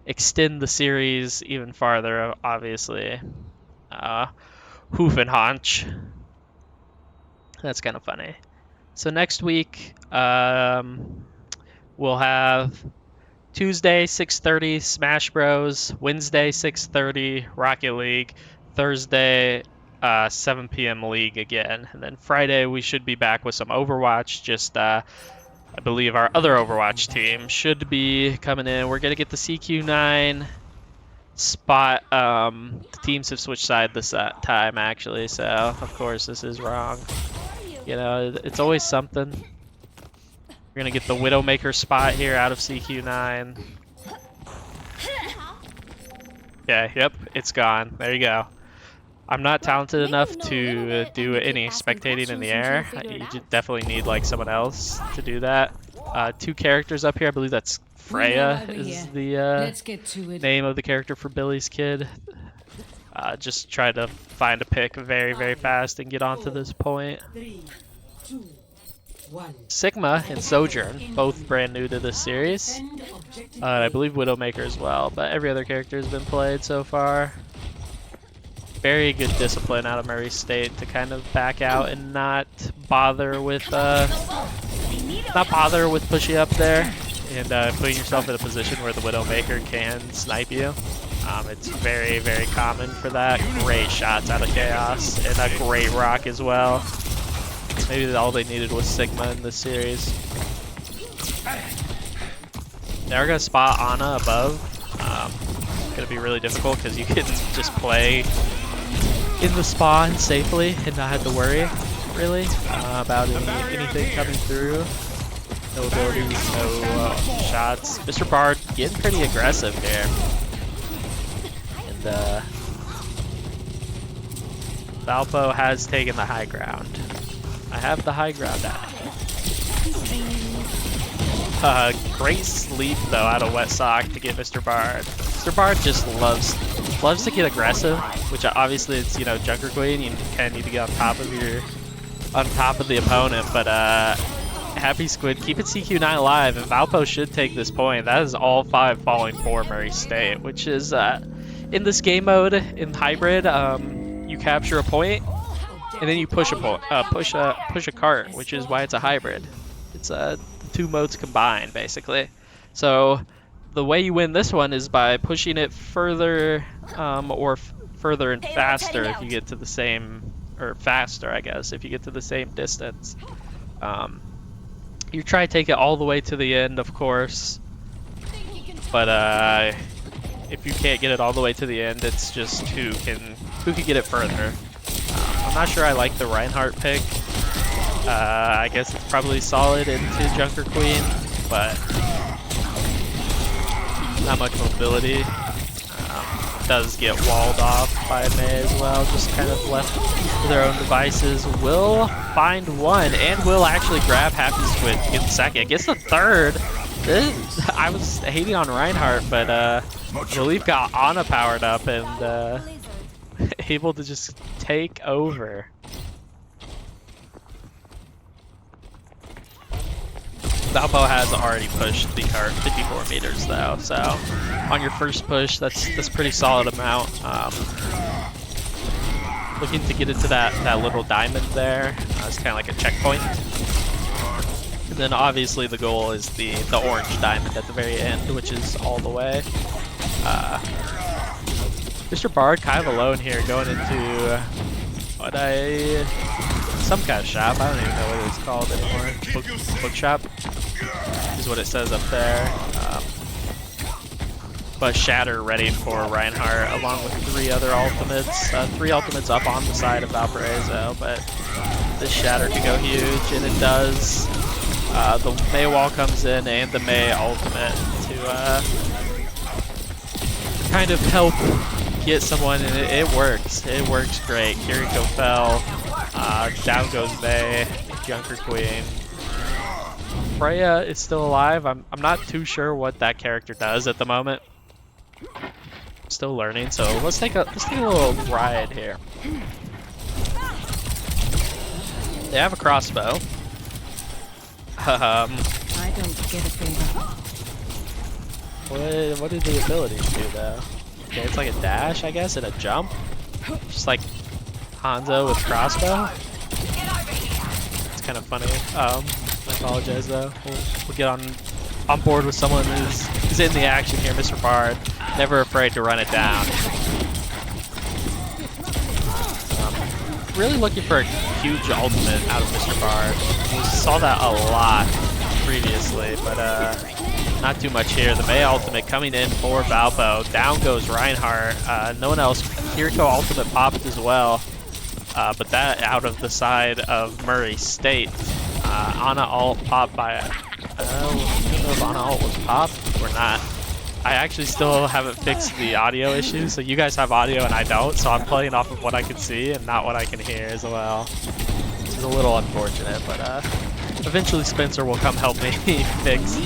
extend the series even farther, obviously. Hoof and Haunch. That's kind of funny. So next week, we'll have Tuesday 6:30 Smash Bros. Wednesday 6:30 Rocket League. Thursday 7 p.m. League again. And then Friday, we should be back with some Overwatch. Just, I believe our other Overwatch team should be coming in. We're going to get the CQ9 spot. The teams have switched side this time, actually. So, of course, this is wrong. You know, it's always something. We're going to get the Widowmaker spot here out of CQ9. Yeah, yep, it's gone. There you go. I'm not talented enough to do any spectating in the air. You definitely need like someone else to do that. 2 characters up here. I believe that's Freya is the name of the character for Billy's kid. Just try to find a pick very, very fast and get onto this point. 3, 2, 1. Sigma and Sojourn, both brand new to this series. I believe Widowmaker as well, but every other character has been played so far. Very good discipline out of Murray State to kind of back out and not bother with pushing up there and putting yourself in a position where the Widowmaker can snipe you. It's very, very common for that. Great shots out of Chaos and a great rock as well. Maybe all they needed was Sigma in this series. They're gonna spot Ana above. It's gonna be really difficult because you can just play in the spawn safely and not have to worry really about anything coming through. No abilities, no shots. Mr. Bard getting pretty aggressive here. And Valpo has taken the high ground. I have the high ground now. Great sleep though out of Wet Sock to get Mr. Bard. Mr. Bard just loves to get aggressive, which obviously it's, you know, Junker Queen. You kind of need to get on top of the opponent. But Happy Squid, keep it CQ9 alive, and Valpo should take this point. That is all 5 falling for Murray State, which is in this game mode in hybrid. You capture a point, and then you push a cart, which is why it's a hybrid. It's the 2 modes combined, basically. So the way you win this one is by pushing it further, or further and faster if you get to the same, or faster, I guess, if you get to the same distance. You try to take it all the way to the end, of course, but if you can't get it all the way to the end, it's just who can get it further. I'm not sure I like the Reinhardt pick. I guess it's probably solid into Junker Queen, but not much mobility. Does get walled off by May as well, just kind of left to their own devices. Will find one, and will actually grab Happy Squid, get the second, gets the third. I was hating on Reinhardt, but I believe got Ana powered up and able to just take over. Valpo has already pushed the cart 54 meters though, so on your first push, that's pretty solid amount. Looking to get into that little diamond there. It's kind of like a checkpoint. And then obviously the goal is the orange diamond at the very end, which is all the way. Mr. Bard kind of alone here, going into some kind of shop. I don't even know what it's called anymore. Book shop is what it says up there. But Shatter ready for Reinhardt along with 3 other ultimates. 3 ultimates up on the side of Valparaiso, but this Shatter could go huge, and it does. The May wall comes in and the May ultimate to kind of help get someone, and it works. It works great. Kiriko fell. Down goes May. Junker Queen. Freya is still alive. I'm not too sure what that character does at the moment. Still learning, so let's take a little ride here. They have a crossbow. I don't get a favor. What do the abilities do though? Okay, it's like a dash, I guess, and a jump. Just like Hanzo with crossbow. It's kind of funny. I apologize though. We'll get on board with someone who's in the action here. Mr. Bard, never afraid to run it down. really looking for a huge ultimate out of Mr. Bard. We saw that a lot previously, but not too much here. The Mei ultimate coming in for Valpo. Down goes Reinhardt. No one else. Kiriko ultimate popped as well, but that out of the side of Murray State. Ana ult popped by... I don't know if Ana ult was popped or not. I actually still haven't fixed the audio issue, so you guys have audio and I don't, so I'm playing off of what I can see and not what I can hear as well. Which is a little unfortunate, but eventually Spencer will come help me fix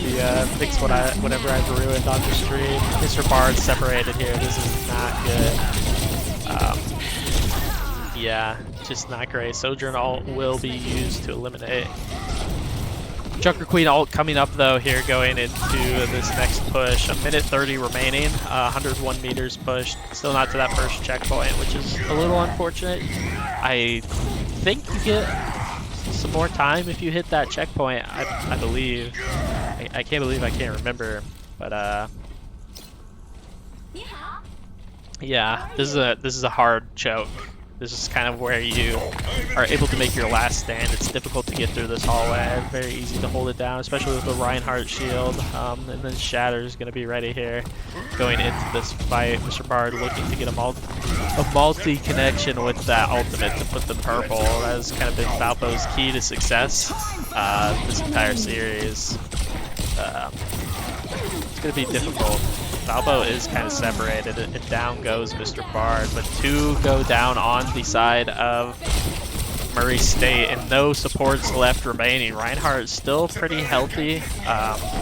whatever I've ruined on the stream. Mr. Bard's separated here. This is not good. Yeah, just not great. Sojourn ult will be used to eliminate. Junker Queen ult coming up though here going into this next push. 1:30 remaining, 101 meters pushed. Still not to that first checkpoint, which is a little unfortunate. I think you get some more time if you hit that checkpoint, I believe. I can't believe I can't remember, but yeah, this is a hard choke. This is kind of where you are able to make your last stand. It's difficult to get through this hallway. Very easy to hold it down, especially with the Reinhardt shield. And then Shatter is going to be ready here going into this fight. Mr. Bard looking to get a multi-connection with that ultimate to put them purple. That has kind of been Valpo's key to success this entire series. It's going to be difficult. Valpo is kind of separated, and down goes Mr. Bard, but two go down on the side of Murray State, and no supports left remaining. Reinhardt still pretty healthy.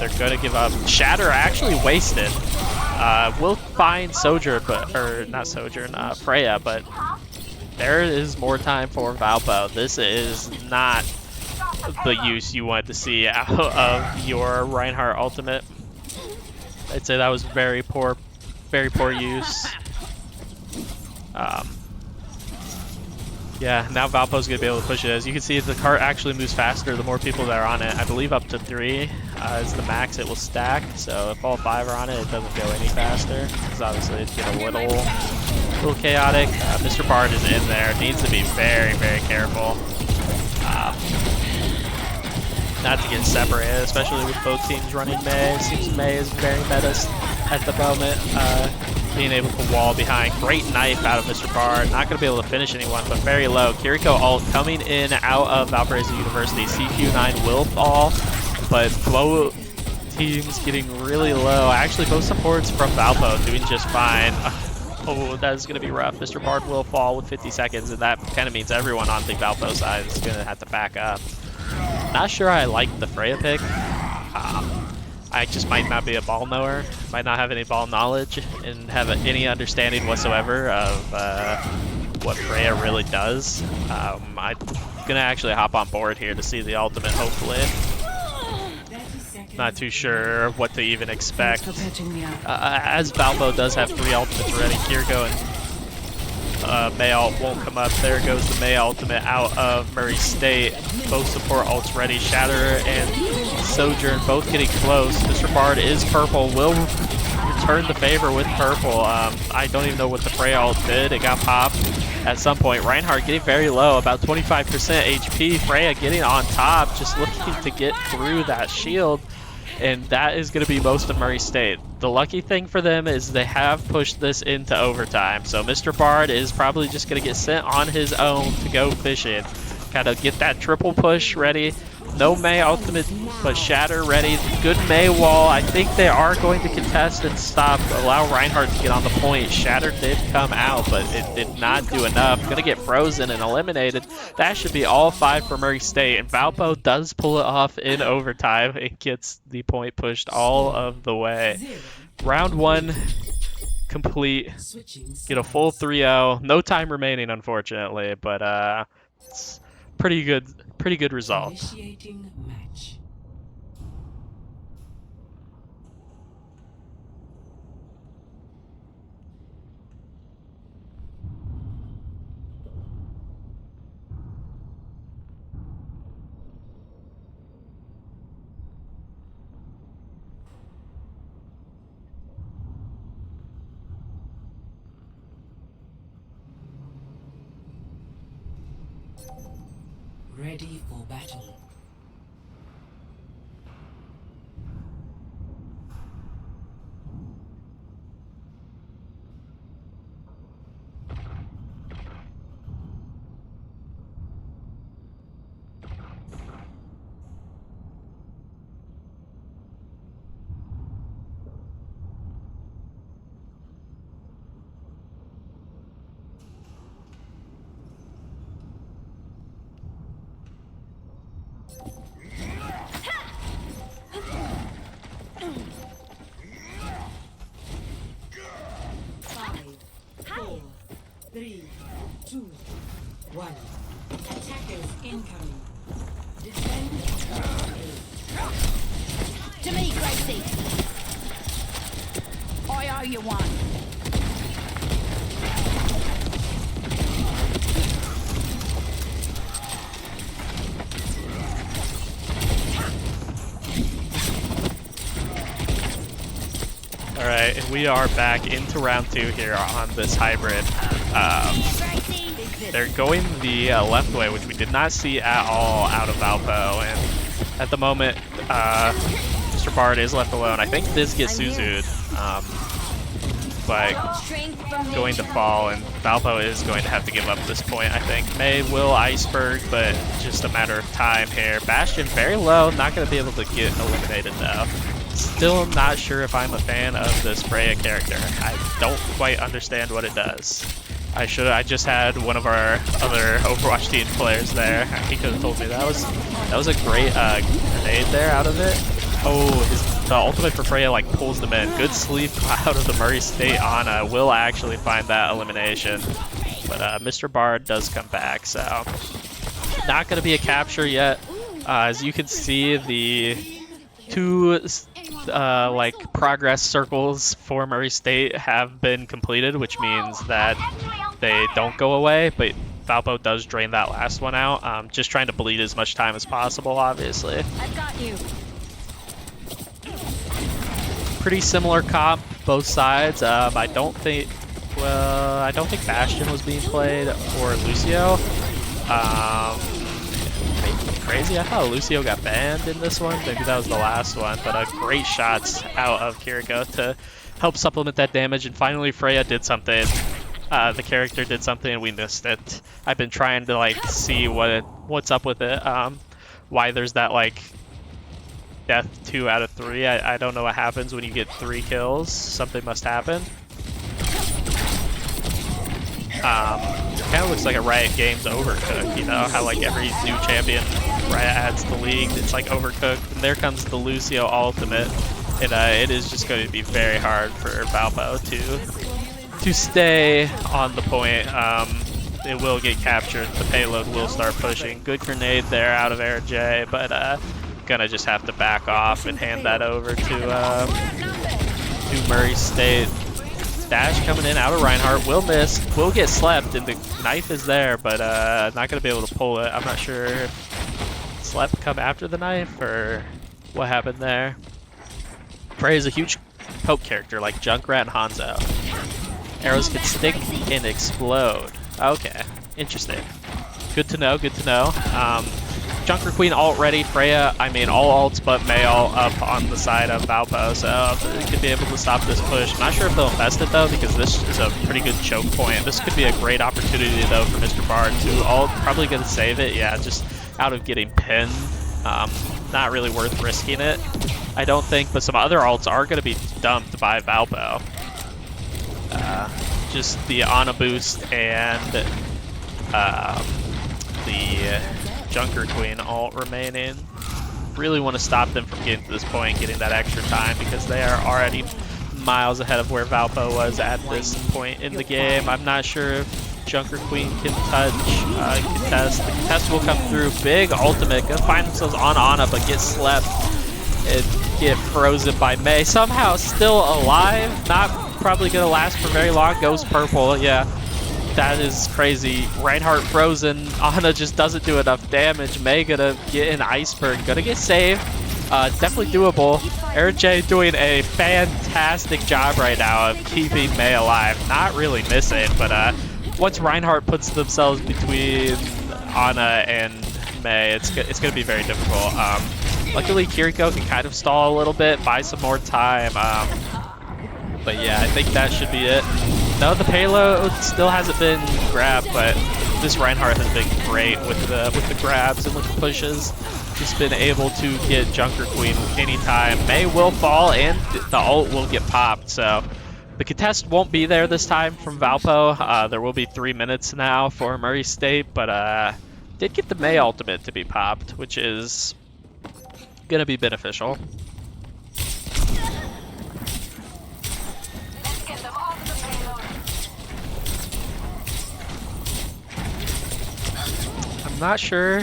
They're going to give up. Shatter actually wasted. We'll find Sojourn, Freya, but there is more time for Valpo. This is not the use you want to see out of your Reinhardt ultimate. I'd say that was very poor use. Yeah, now Valpo's gonna be able to push it. As you can see, the cart actually moves faster the more people that are on it. I believe up to 3 is the max it will stack. So if all 5 are on it, it doesn't go any faster. Because obviously it's get a little chaotic. Mr. Bard is in there. Needs to be very, very careful. Not to get separated, especially with both teams running Mei. Seems Mei is very meta at the moment. Being able to wall behind. Great knife out of Mr. Bard. Not going to be able to finish anyone, but very low. Kiriko ult coming in out of Valparaiso University. CQ9 will fall, but both teams getting really low. Actually, both supports from Valpo doing just fine. Oh, that is going to be rough. Mr. Bard will fall with 50 seconds, and that kind of means everyone on the Valpo side is going to have to back up. Not sure I like the Freya pick. I just might not be a ball knower, might not have any ball knowledge, and have any understanding whatsoever of what Freya really does. I'm gonna actually hop on board here to see the ultimate, hopefully. Not too sure what to even expect. As Valpo does have 3 ultimates ready, Kiriko and Mei ult won't come up. There goes the Mei ultimate out of Murray State. Both support ults ready. Shatter and Sojourn both getting close. Mr. Bard is purple. Will return the favor with purple. I don't even know what the Freya ult did. It got popped at some point. Reinhardt getting very low, about 25% HP. Freya getting on top, just looking to get through that shield. And that is going to be most of Murray State. The lucky thing for them is they have pushed this into overtime. So Mr. Bard is probably just going to get sent on his own to go fishing. Kind of get that triple push ready. No Mei ultimate, but Shatter ready. Good Mei wall. I think they are going to contest and stop. Allow Reinhardt to get on the point. Shatter did come out, but it did not do enough. Going to get frozen and eliminated. That should be all 5 for Murray State. And Valpo does pull it off in overtime. It gets the point pushed all of the way. Round 1 complete. Get a full 3-0. No time remaining, unfortunately, but it's pretty good result. Initiating match. Ready for battle. Five, four, three, two, one. Attackers incoming. Defend. To me, Gracie. I owe you one. All right, and we are back into round 2 here on this hybrid. They're going the left way, which we did not see at all out of Valpo, and at the moment, Mr. Bard is left alone. I think this gets Suzu'd, but going to fall, and Valpo is going to have to give up this point, I think. May will Iceberg, but just a matter of time here. Bastion very low, not going to be able to get eliminated though. Still not sure if I'm a fan of this Freya character. I don't quite understand what it does. I just had one of our other Overwatch team players there. He could have told me that was a great grenade there out of it. Oh, the ultimate for Freya like pulls them in. Good sleep out of the Murray State Ana will actually find that elimination. But Mr. Bard does come back, so not going to be a capture yet. As you can see, the two like progress circles for Murray State have been completed, which means that they don't go away, but Valpo does drain that last one out. Just trying to bleed as much time as possible, obviously. I've got you. Pretty similar comp, both sides. I don't think Bastion was being played or Lucio. Crazy. I thought Lucio got banned in this one. Maybe that was the last one, but great shots out of Kiriko to help supplement that damage. And finally, Freya did something. The character did something, and we missed it. I've been trying to like see what's up with it. Why there's that like death 2 out of 3. I don't know what happens when you get 3 kills. Something must happen. Kind of looks like a Riot Games Overcooked, you know, how like every new champion Riot adds to the league, it's like Overcooked, and there comes the Lucio ultimate, and it is just going to be very hard for Valpo to stay on the point. It will get captured, the payload will start pushing. Good grenade there out of Air J, but gonna just have to back off and hand that over to Murray State. Dash coming in out of Reinhardt, will miss, will get slept, and the knife is there, but not going to be able to pull it. I'm not sure if slept come after the knife or what happened there. Frey is a huge poke character like Junkrat and Hanzo. Arrows can stick and explode. Okay, interesting. Good to know, good to know. Junker Queen alt ready, Freya, I mean all ults but May all up on the side of Valpo, so they could be able to stop this push. I'm not sure if they'll invest it though, because this is a pretty good choke point. This could be a great opportunity though for Mr. Bard to ult, probably gonna save it, yeah, just out of getting pinned. Not really worth risking it, I don't think, but some other alts are gonna be dumped by Valpo. Just the Ana boost and the Junker Queen ult remaining. Really want to stop them from getting to this point, getting that extra time, because they are already miles ahead of where Valpo was at this point in the game. I'm not sure if Junker Queen can touch, contest. The contest will come through. Big ultimate, gonna find themselves on Ana, but get slept and get frozen by May. Somehow still alive, not probably gonna last for very long. Goes purple, yeah. That is crazy. Reinhardt frozen. Ana just doesn't do enough damage. May gonna get an iceberg. Gonna get saved. Definitely doable. RJ doing a fantastic job right now of keeping May alive. Not really missing, but once Reinhardt puts themselves between Ana and Mei, it's going to be very difficult. Luckily, Kiriko can kind of stall a little bit, buy some more time. But yeah, I think that should be it. No, the payload still hasn't been grabbed, but this Reinhardt has been great with the grabs and with the pushes. Just been able to get Junker Queen anytime. Mei will fall and the ult will get popped, so the contest won't be there this time from Valpo. There will be 3 minutes now for Murray State, but did get the Mei ultimate to be popped, which is going to be beneficial. I'm not sure.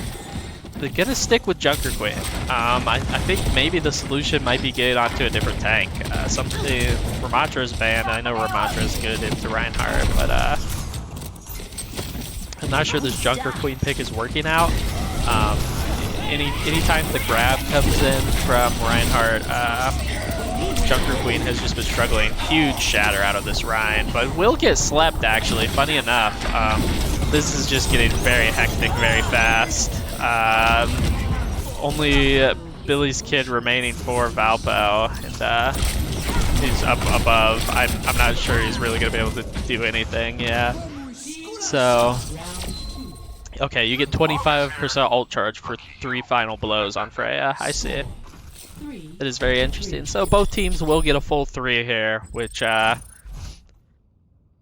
They're gonna stick with Junker Queen. I think maybe the solution might be getting onto a different tank. Something Ramatra's banned. I know Ramatra's good into Reinhardt, but I'm not sure this Junker Queen pick is working out. Anytime the grab comes in from Reinhardt, Junker Queen has just been struggling. Huge shatter out of this Rein, but will get slept actually. Funny enough, this is just getting very hectic very fast. Only Billy's Kid remaining for Valpo, and he's up above. I'm not sure he's really gonna be able to do anything. Yeah. So, okay, you get 25% ult charge for 3 final blows on Freya. I see it. It is very interesting. So both teams will get a full 3 here, which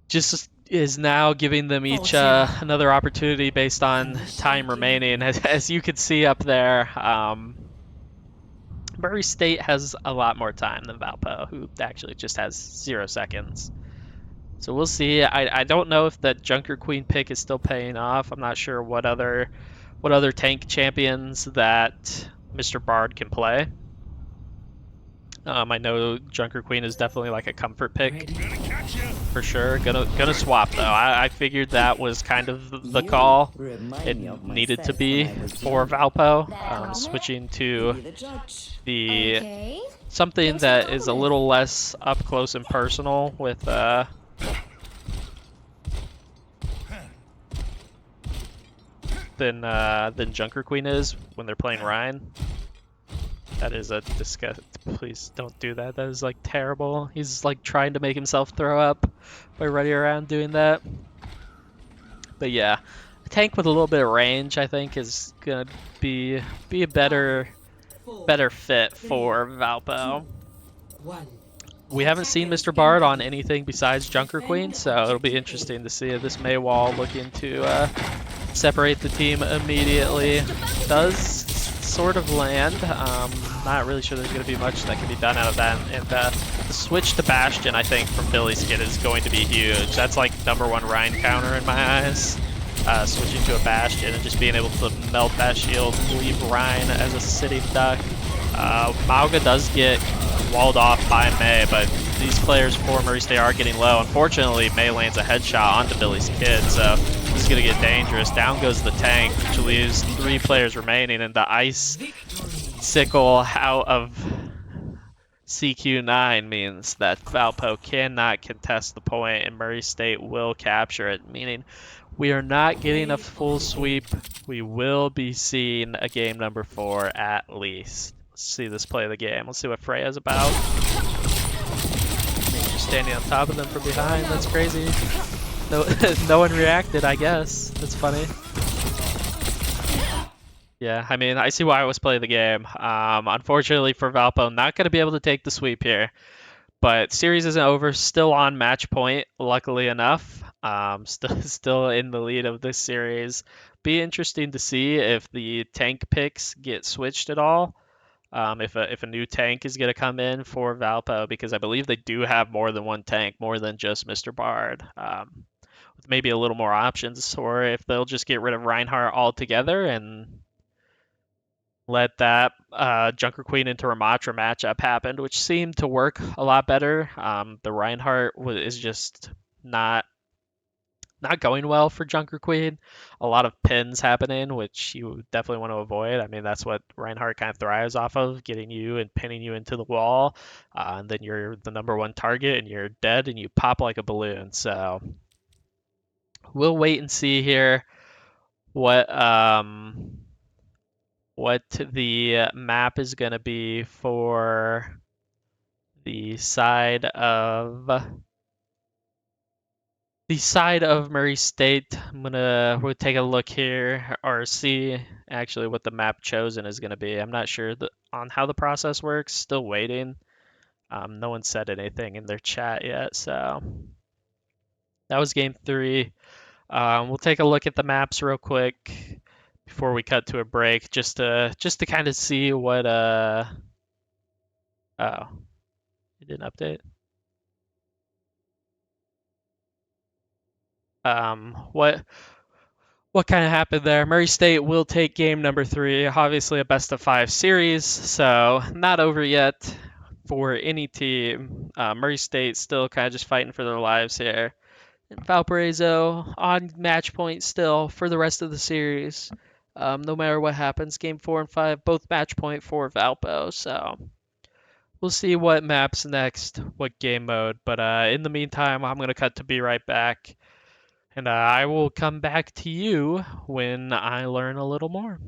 just is now giving them each another opportunity based on time remaining. As you can see up there, Murray State has a lot more time than Valpo, who actually just has 0 seconds. So we'll see. I don't know if that Junker Queen pick is still paying off. I'm not sure what other tank champions that Mr. Bard can play. I know Junker Queen is definitely like a comfort pick for sure. Gonna swap though. I figured that was kind of the call. It needed to be for Valpo. Switching to the something that is a little less up close and personal with than Junker Queen is when they're playing Ryan. That is a disgust. Please don't do that. That is like terrible. He's like trying to make himself throw up by running around doing that. But yeah, a tank with a little bit of range, I think, is gonna be a better fit for Valpo. We haven't seen Mr. Bard on anything besides Junker Queen, so it'll be interesting to see if this Mei wall looking to separate the team immediately. Does sort of land. Not really sure there's going to be much that can be done out of that. And the switch to Bastion, I think, from Billy's Kid is going to be huge. That's like #1 Rhine counter in my eyes. Switching to a Bastion and just being able to melt that shield, leave Rhine as a sitting duck. Mauga does get walled off by Mei, but these players for Murray State are getting low. Unfortunately, Mei lands a headshot onto Billy's Kid, so this is going to get dangerous. Down goes the tank, which leaves 3 players remaining, and the ice sickle out of CQ9 means that Valpo cannot contest the point, and Murray State will capture it, meaning we are not getting a full sweep. We will be seeing a game number 4 at least. Let's see this play of the game. Let's see what Freya's about. Just standing on top of them from behind. That's crazy. No, no one reacted, I guess. That's funny. Yeah, I mean, I see why I was playing the game. Unfortunately for Valpo, not going to be able to take the sweep here. But series isn't over. Still on match point, luckily enough. Still in the lead of this series. Be interesting to see if the tank picks get switched at all. If a new tank is going to come in for Valpo, because I believe they do have more than one tank, more than just Mr. Bard. With maybe a little more options, or if they'll just get rid of Reinhardt altogether and let that Junker Queen into Ramatra matchup happen, which seemed to work a lot better. The Reinhardt is just not going well for Junker Queen. A lot of pins happening, which you definitely want to avoid. I mean, that's what Reinhardt kind of thrives off of, getting you and pinning you into the wall. And then you're the #1 target and you're dead and you pop like a balloon. So we'll wait and see here what the map is gonna be for the side of Murray State. We'll take a look here or see actually what the map chosen is gonna be. I'm not sure on how the process works. Still waiting. No one said anything in their chat yet, so that was game three. We'll take a look at the maps real quick before we cut to a break, just to kind of see what oh, it didn't update. What kind of happened there? Murray State will take game number three, obviously a best of five series, so not over yet for any team. Murray State still kind of just fighting for their lives here. And Valparaiso on match point still for the rest of the series. No matter what happens, game 4 and 5, both match point for Valpo. So we'll see what maps next, what game mode. But in the meantime, I'm going to cut to be right back. And I will come back to you when I learn a little more.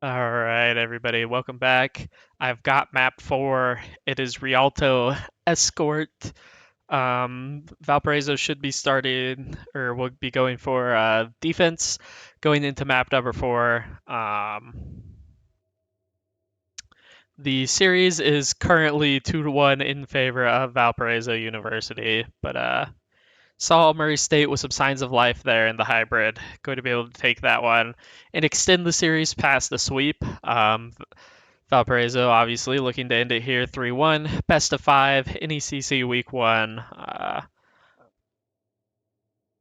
All right, everybody, welcome back. I've got map 4. It is Rialto Escort. Valparaiso should be starting, or will be going for defense going into map number 4. The series is currently 2-1 in favor of Valparaiso University, but saw Murray State with some signs of life there in the hybrid. Going to be able to take that one and extend the series past the sweep. Valparaiso obviously looking to end it here 3-1. Best of 5, NECC week 1.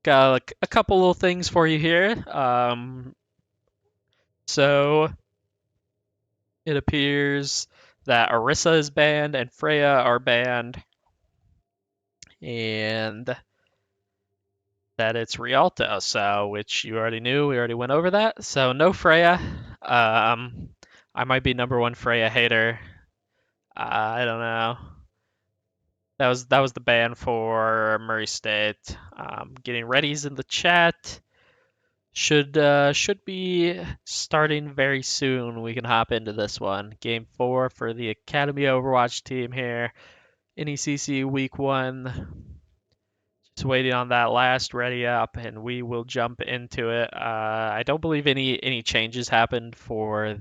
Got like a couple little things for you here. So it appears that Orisa is banned and Freya are banned. And that it's Rialto, so which you already knew. We already went over that. So no Freya. I might be #1 Freya hater. I don't know. That was the ban for Murray State. Getting readies in the chat. Should be starting very soon. We can hop into this one. Game 4 for the Academy Overwatch team here. NECC week 1. Just waiting on that last ready up, and we will jump into it. I don't believe any changes happened for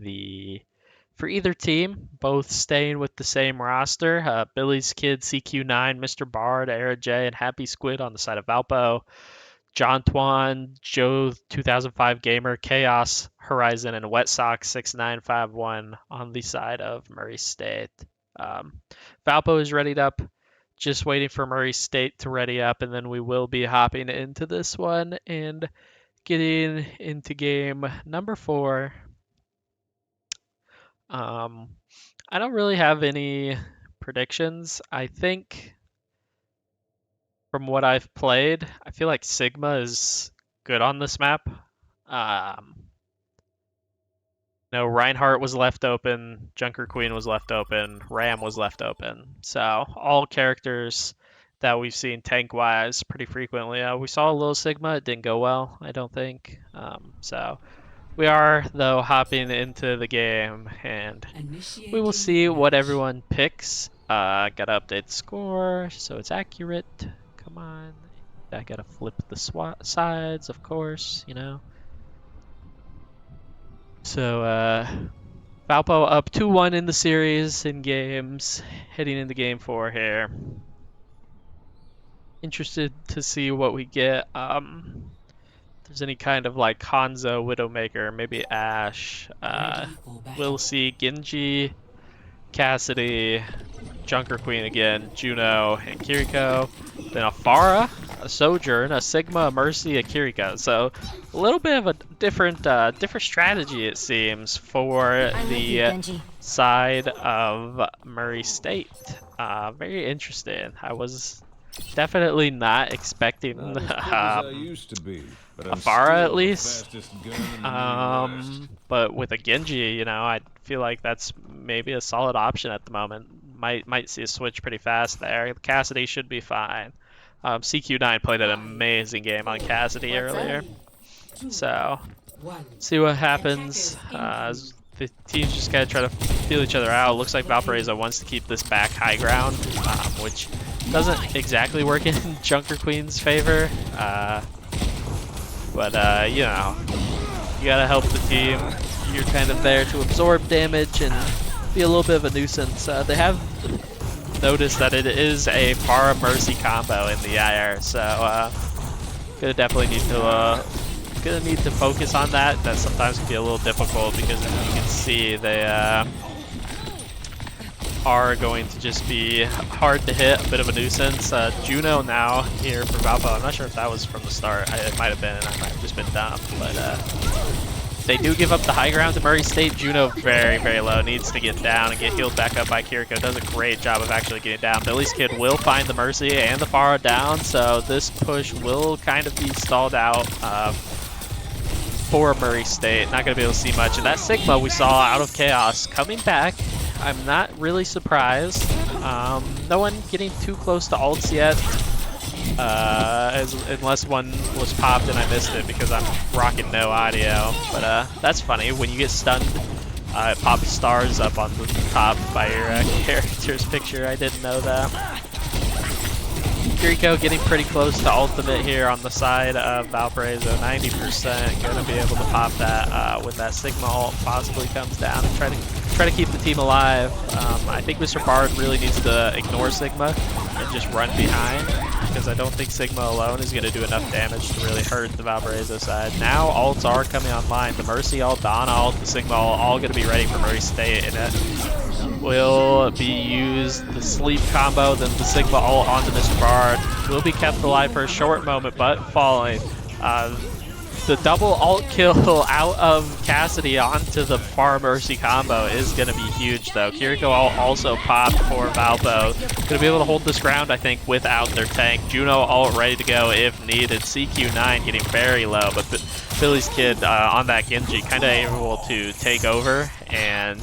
either team. Both staying with the same roster. Billy's Kid, CQ9, Mr. Bard, Era J, and Happy Squid on the side of Valpo. John Twan, Joe 2005 Gamer, Chaos, Horizon, and Wet Sox 6951 on the side of Murray State. Valpo is readied up. Just waiting for Murray State to ready up, and then we will be hopping into this one and getting into game number 4. I don't really have any predictions. I think from what I've played, I feel like Sigma is good on this map. No, Reinhardt was left open, Junker Queen was left open, Ram was left open. So all characters that we've seen tank-wise pretty frequently. We saw a little Sigma, it didn't go well, I don't think. So we are, though, hopping into the game, and we will see what everyone picks. Gotta update the score so it's accurate. Come on. I gotta flip the sides, of course, you know. So, Valpo up 2-1 in the series in games, heading into game 4 here. Interested to see what we get. If there's any kind of like Hanzo, Widowmaker, maybe Ashe. Ready for battle. We'll see Genji, Cassidy, Junker Queen again, Juno, and Kiriko. Then a Pharah, a Sojourn, a Sigma, a Mercy, a Kiriko. So a little bit of a different strategy, it seems, for the side of Murray State. Very interesting. I was definitely not expecting Not as quick as I used to be, but a I'm Pharah still at the least. fastest gun in the Midwest. But with a Genji, you know, I feel like that's maybe a solid option at the moment. Might see a switch pretty fast there. Cassidy should be fine. CQ9 played an amazing game on Cassidy earlier. So, see what happens. The teams just gotta try to feel each other out. Looks like Valparaiso wants to keep this back high ground, which doesn't exactly work in Junker Queen's favor. But you know, you gotta help the team. You're kind of there to absorb damage and be a little bit of a nuisance. They have noticed that it is a Pharah Mercy combo in the IR, so gonna definitely need to focus on that. That sometimes can be a little difficult because as you can see, they are going to just be hard to hit, a bit of a nuisance. Juno now here for Valpo. I'm not sure if that was from the start. It might have been, and I might have just been dumb, but they do give up the high ground to Murray State. Juno very, very low, needs to get down and get healed back up by Kiriko. Does a great job of actually getting down. Billy's Kid will find the Mercy and the Pharah down, so this push will kind of be stalled out for Murray State. Not going to be able to see much. And that Sigma we saw out of Chaos coming back. I'm not really surprised. No one getting too close to ults yet. Unless one was popped and I missed it because I'm rocking no audio. But that's funny. When you get stunned, it pops stars up on the top by your character's picture. I didn't know that. Kiriko getting pretty close to ultimate here on the side of Valparaiso. 90% gonna be able to pop that when that Sigma ult possibly comes down and try to keep the team alive. I think Mr. Bard really needs to ignore Sigma and just run behind, because I don't think Sigma alone is going to do enough damage to really hurt the Valparaiso side. Now ults are coming online. The Mercy ult, the Ana ult, the Sigma ult, all going to be ready for Murray State, and it will be used. The sleep combo, then the Sigma ult onto Mr. Bard will be kept alive for a short moment, but falling. The double ult kill out of Cassidy onto the Pharah Mercy combo is going to be huge, though. Kiriko also popped for Valpo. Going to be able to hold this ground, I think, without their tank. Juno ult ready to go if needed. CQ9 getting very low, but Billy's Kid on that Genji kind of able to take over and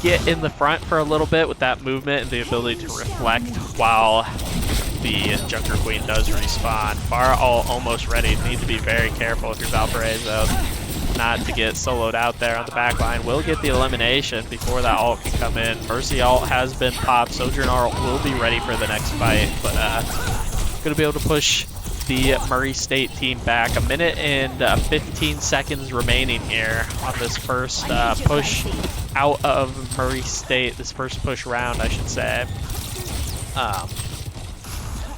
get in the front for a little bit with that movement and the ability to reflect while the Junker Queen does respawn. Pharah all almost ready. Need to be very careful if you're Valparaiso not to get soloed out there on the back line. Will get the elimination before that ult can come in. Mercy ult has been popped. Sojourn ult will be ready for the next fight, but gonna be able to push the Murray State team back. A minute and 15 seconds remaining here on this first push out of Murray State. This first push round, I should say.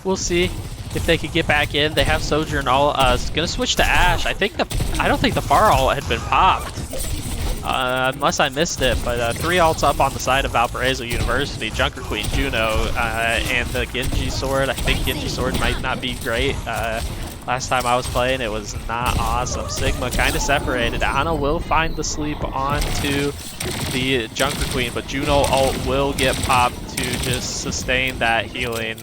We'll see if they could get back in. They have Sojourn ult. Gonna switch to Ashe. I don't think the Pharah ult had been popped, unless I missed it. But 3 ults up on the side of Valparaiso University. Junker Queen, Juno, and the Genji sword. I think Genji sword might not be great. Last time I was playing, it was not awesome. Sigma kind of separated. Ana will find the sleep onto the Junker Queen, but Juno ult will get popped to just sustain that healing.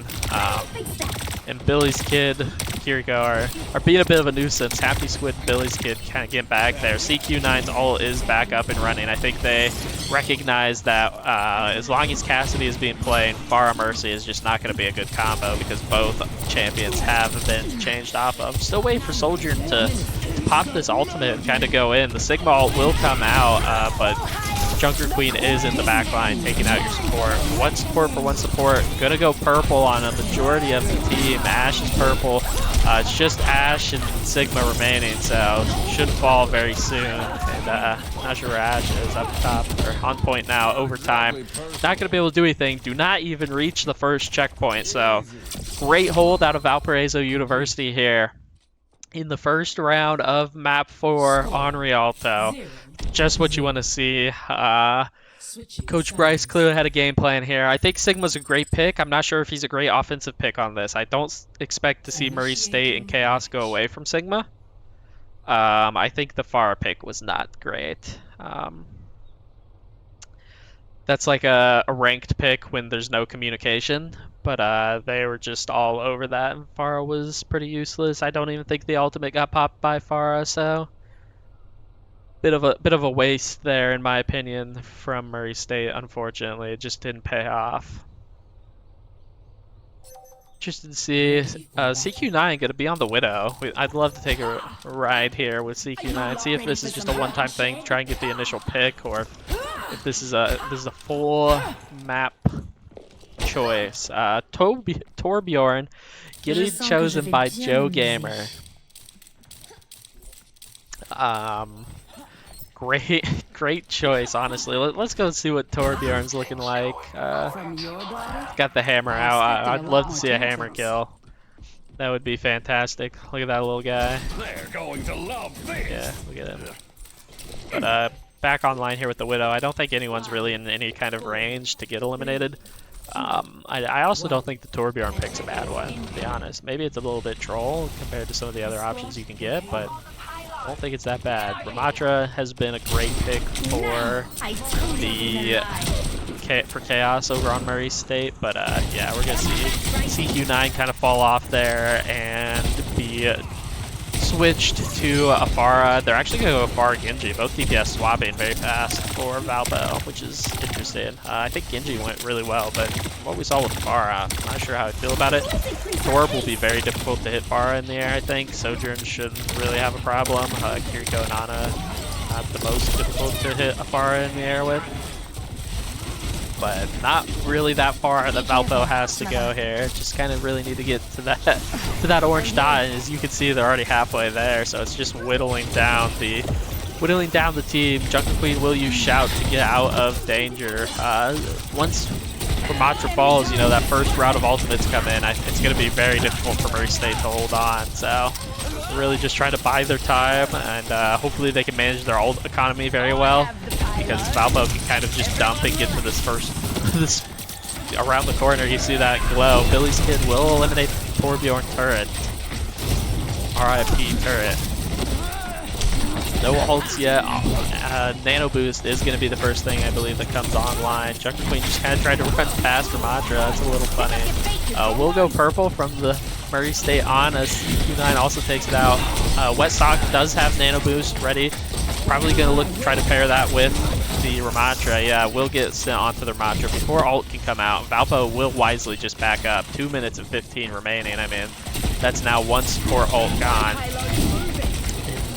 And Billy's Kid, Kiriko are being a bit of a nuisance. Happy Squid and Billy's Kid kind of get back there. CQ9's ult is back up and running. I think they recognize that as long as Cassidy is being played, Pharah Mercy is just not going to be a good combo because both champions have been changed off of. Still waiting for Soldier to pop this ultimate and kind of go in. The Sigma ult will come out, but Junker Queen is in the back line taking out your support. One support for one support. Gonna go purple on a majority of the team. Ashe is purple. It's just Ashe and Sigma remaining, so should fall very soon. And not sure where Ashe is, up top, or on point now, overtime. Not gonna be able to do anything. Do not even reach the first checkpoint, so great hold out of Valparaiso University here in the first round of map 4 on Rialto. Just what you want to see. Coach Bryce clearly had a game plan here. I think Sigma's a great pick. I'm not sure if he's a great offensive pick on this. I don't expect to see Murray State and Chaos go away from Sigma. I think the Pharah pick was not great. That's like a ranked pick when there's no communication, but they were just all over that, and Pharah was pretty useless. I don't even think the ultimate got popped by Pharah, so bit of a waste there, in my opinion, from Murray State. Unfortunately, it just didn't pay off. Interested to see CQ9 gonna be on the Widow. I'd love to take a ride here with CQ9, see if this is just a one-time thing to try and get the initial pick, or if this is a full map choice. Torbjorn getting chosen by Joe Gamer. Great choice, honestly. Let's go see what Torbjorn's looking like. Got the hammer out. I'd love to see a hammer kill. That would be fantastic. Look at that little guy. They're going to love this. Yeah, look at him. But back online here with the Widow. I don't think anyone's really in any kind of range to get eliminated. I also don't think the Torbjorn pick's a bad one, to be honest. Maybe it's a little bit troll compared to some of the other options you can get, but I don't think it's that bad. Ramatra has been a great pick for for Chaos over on Murray State, but yeah, we're gonna see CQ9 kind of fall off there and be switched to a Pharah. They're actually gonna go Pharah Genji, both DPS swapping very fast for Valpo, which is interesting. I think Genji went really well, but what we saw with Pharah, I'm not sure how I feel about it. Torb will be very difficult to hit Pharah in the air, I think. Sojourn shouldn't really have a problem. Kiriko and Ana, not the most difficult to hit a Pharah in the air with. But not really that far that Valpo has to go here. Just kind of really need to get to that orange dot, and as you can see, they're already halfway there. So it's just whittling down the team. Junker Queen will use Shout to get out of danger. Once Ramatra falls, you know, that first round of ultimates come in. It's going to be very difficult for Murray State to hold on. So really just trying to buy their time, and hopefully they can manage their ult economy very well, because Valpo can kind of just dump and get to this around the corner. You see that glow. Billy's Kid will eliminate Torbjorn turret. RIP turret. No ults yet. Nano boost is going to be the first thing, I believe, that comes online. Junker Queen just kind of tried to run past Ramatra. That's a little funny. We'll go purple from the Murray State on as Q9 also takes it out. Wet Sock does have Nano boost ready. Probably going to look to try to pair that with the Ramatra. Yeah, we'll get sent onto the Ramatra before ult can come out. Valpo will wisely just back up. 2 minutes and 15 remaining. I mean, that's now one support ult gone.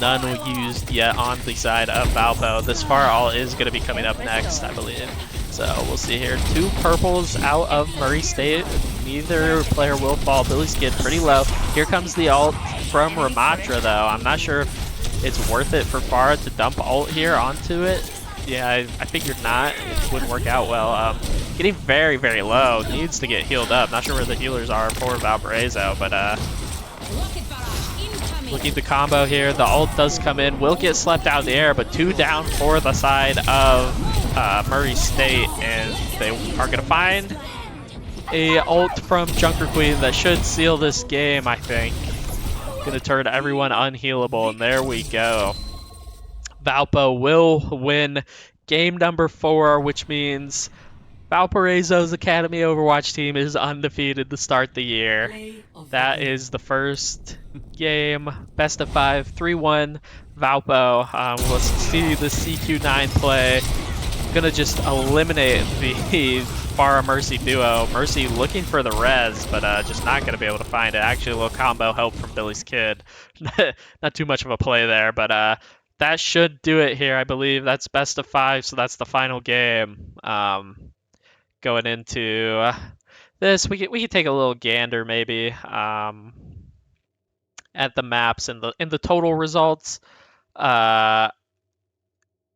None used yet on the side of Valpo. This far ult is going to be coming up next, I believe. So we'll see here. 2 purples out of Murray State. Neither player will fall. Billy's Kid pretty low. Here comes the ult from Ramatra, though. I'm not sure if it's worth it for Pharah to dump ult here onto it. Yeah, I figured not. It wouldn't work out well. Getting very, very low. Needs to get healed up. Not sure where the healers are for Valparaiso, but looking at the combo here. The ult does come in. Will get slept out of the air, but 2 down for the side of Murray State, and they are going to find a ult from Junker Queen that should seal this game, I think. Going to turn everyone unhealable, and there we go. Valpo will win game number 4, which means Valparaiso's Academy Overwatch team is undefeated to start the year. That is the first game, best of 5, 3-1 Valpo. We'll see the CQ9 play. Gonna just eliminate the Pharah Mercy duo. Mercy looking for the res, but just not gonna be able to find it. Actually, a little combo help from Billy's Kid. Not too much of a play there, but that should do it here, I believe. That's best of 5, so that's the final game. Going into this, we could take a little gander maybe at the maps and the total results, uh,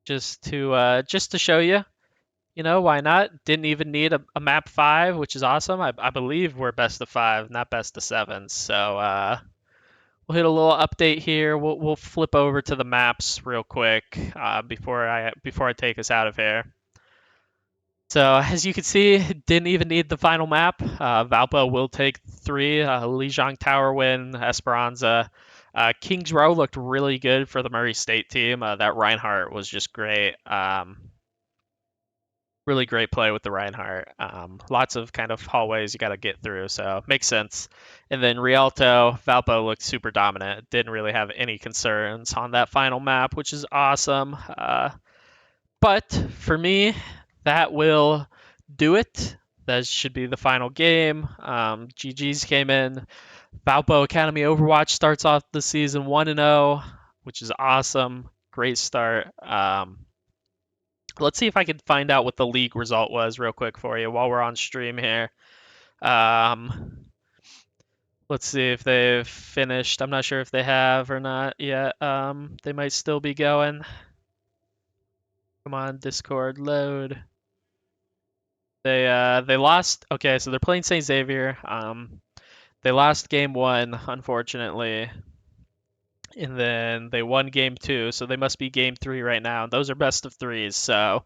just to show you. You know, why not? Didn't even need a map 5, which is awesome. I believe we're best of 5, not best of 7. So we'll hit a little update here. We'll flip over to the maps real quick before I take us out of here. So as you can see, didn't even need the final map. Valpo will take 3. Lijiang Tower win, Esperanza. Kings Row looked really good for the Murray State team. That Reinhardt was just great. Really great play with the Reinhardt. Lots of kind of hallways you got to get through, so makes sense. And then Rialto, Valpo looked super dominant. Didn't really have any concerns on that final map, which is awesome. But for me, that will do it. That should be the final game. GG's came in. Valpo Academy Overwatch starts off the season 1-0, which is awesome. Great start. Let's see if I can find out what the league result was real quick for you while we're on stream here. Let's see if they've finished. I'm not sure if they have or not yet. They might still be going. Come on, Discord, load. They lost. Okay, so they're playing St. Xavier. They lost game 1, unfortunately, and then they won game 2, so they must be game 3 right now. Those are best of 3s, so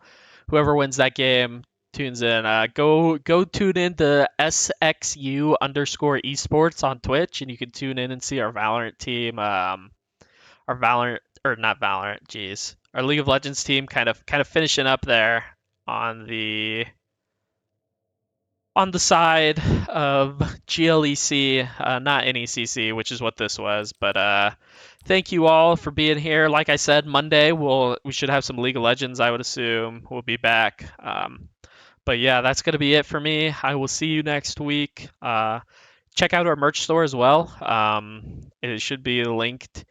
whoever wins that game tunes in. Go tune in to SXU_esports on Twitch, and you can tune in and see our Valorant team. Our Valorant, or not Valorant, geez, our League of Legends team kind of finishing up there on the side of GLEC, not NECC, which is what this was. But thank you all for being here. Like I said, Monday we should have some League of Legends. I would assume we'll be back. But yeah, that's gonna be it for me. I will see you next week. Check out our merch store as well. It should be linked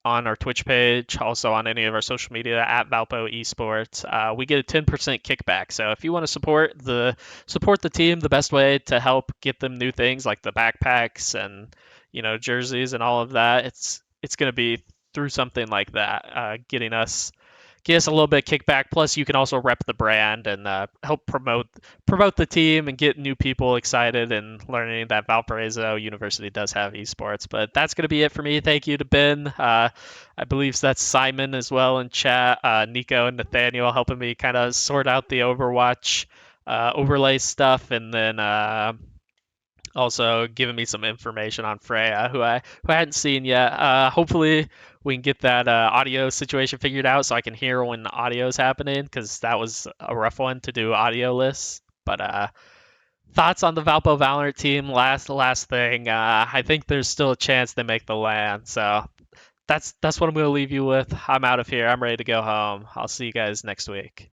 on our Twitch page, also on any of our social media at Valpo Esports. We get a 10% kickback. So if you want to support the team, the best way to help get them new things like the backpacks and jerseys and all of that, it's going to be through something like that, get us a little bit of kickback. Plus, you can also rep the brand and help promote the team and get new people excited and learning that Valparaiso University does have esports. But that's going to be it for me. Thank you to Ben. I believe that's Simon as well in chat. Nico and Nathaniel helping me kind of sort out the Overwatch overlay stuff, and then also giving me some information on Freya, who I hadn't seen yet. Hopefully we can get that audio situation figured out so I can hear when the audio is happening, because that was a rough one to do audio lists. But thoughts on the Valpo Valorant team? Last thing, I think there's still a chance they make the LAN. So that's what I'm going to leave you with. I'm out of here. I'm ready to go home. I'll see you guys next week.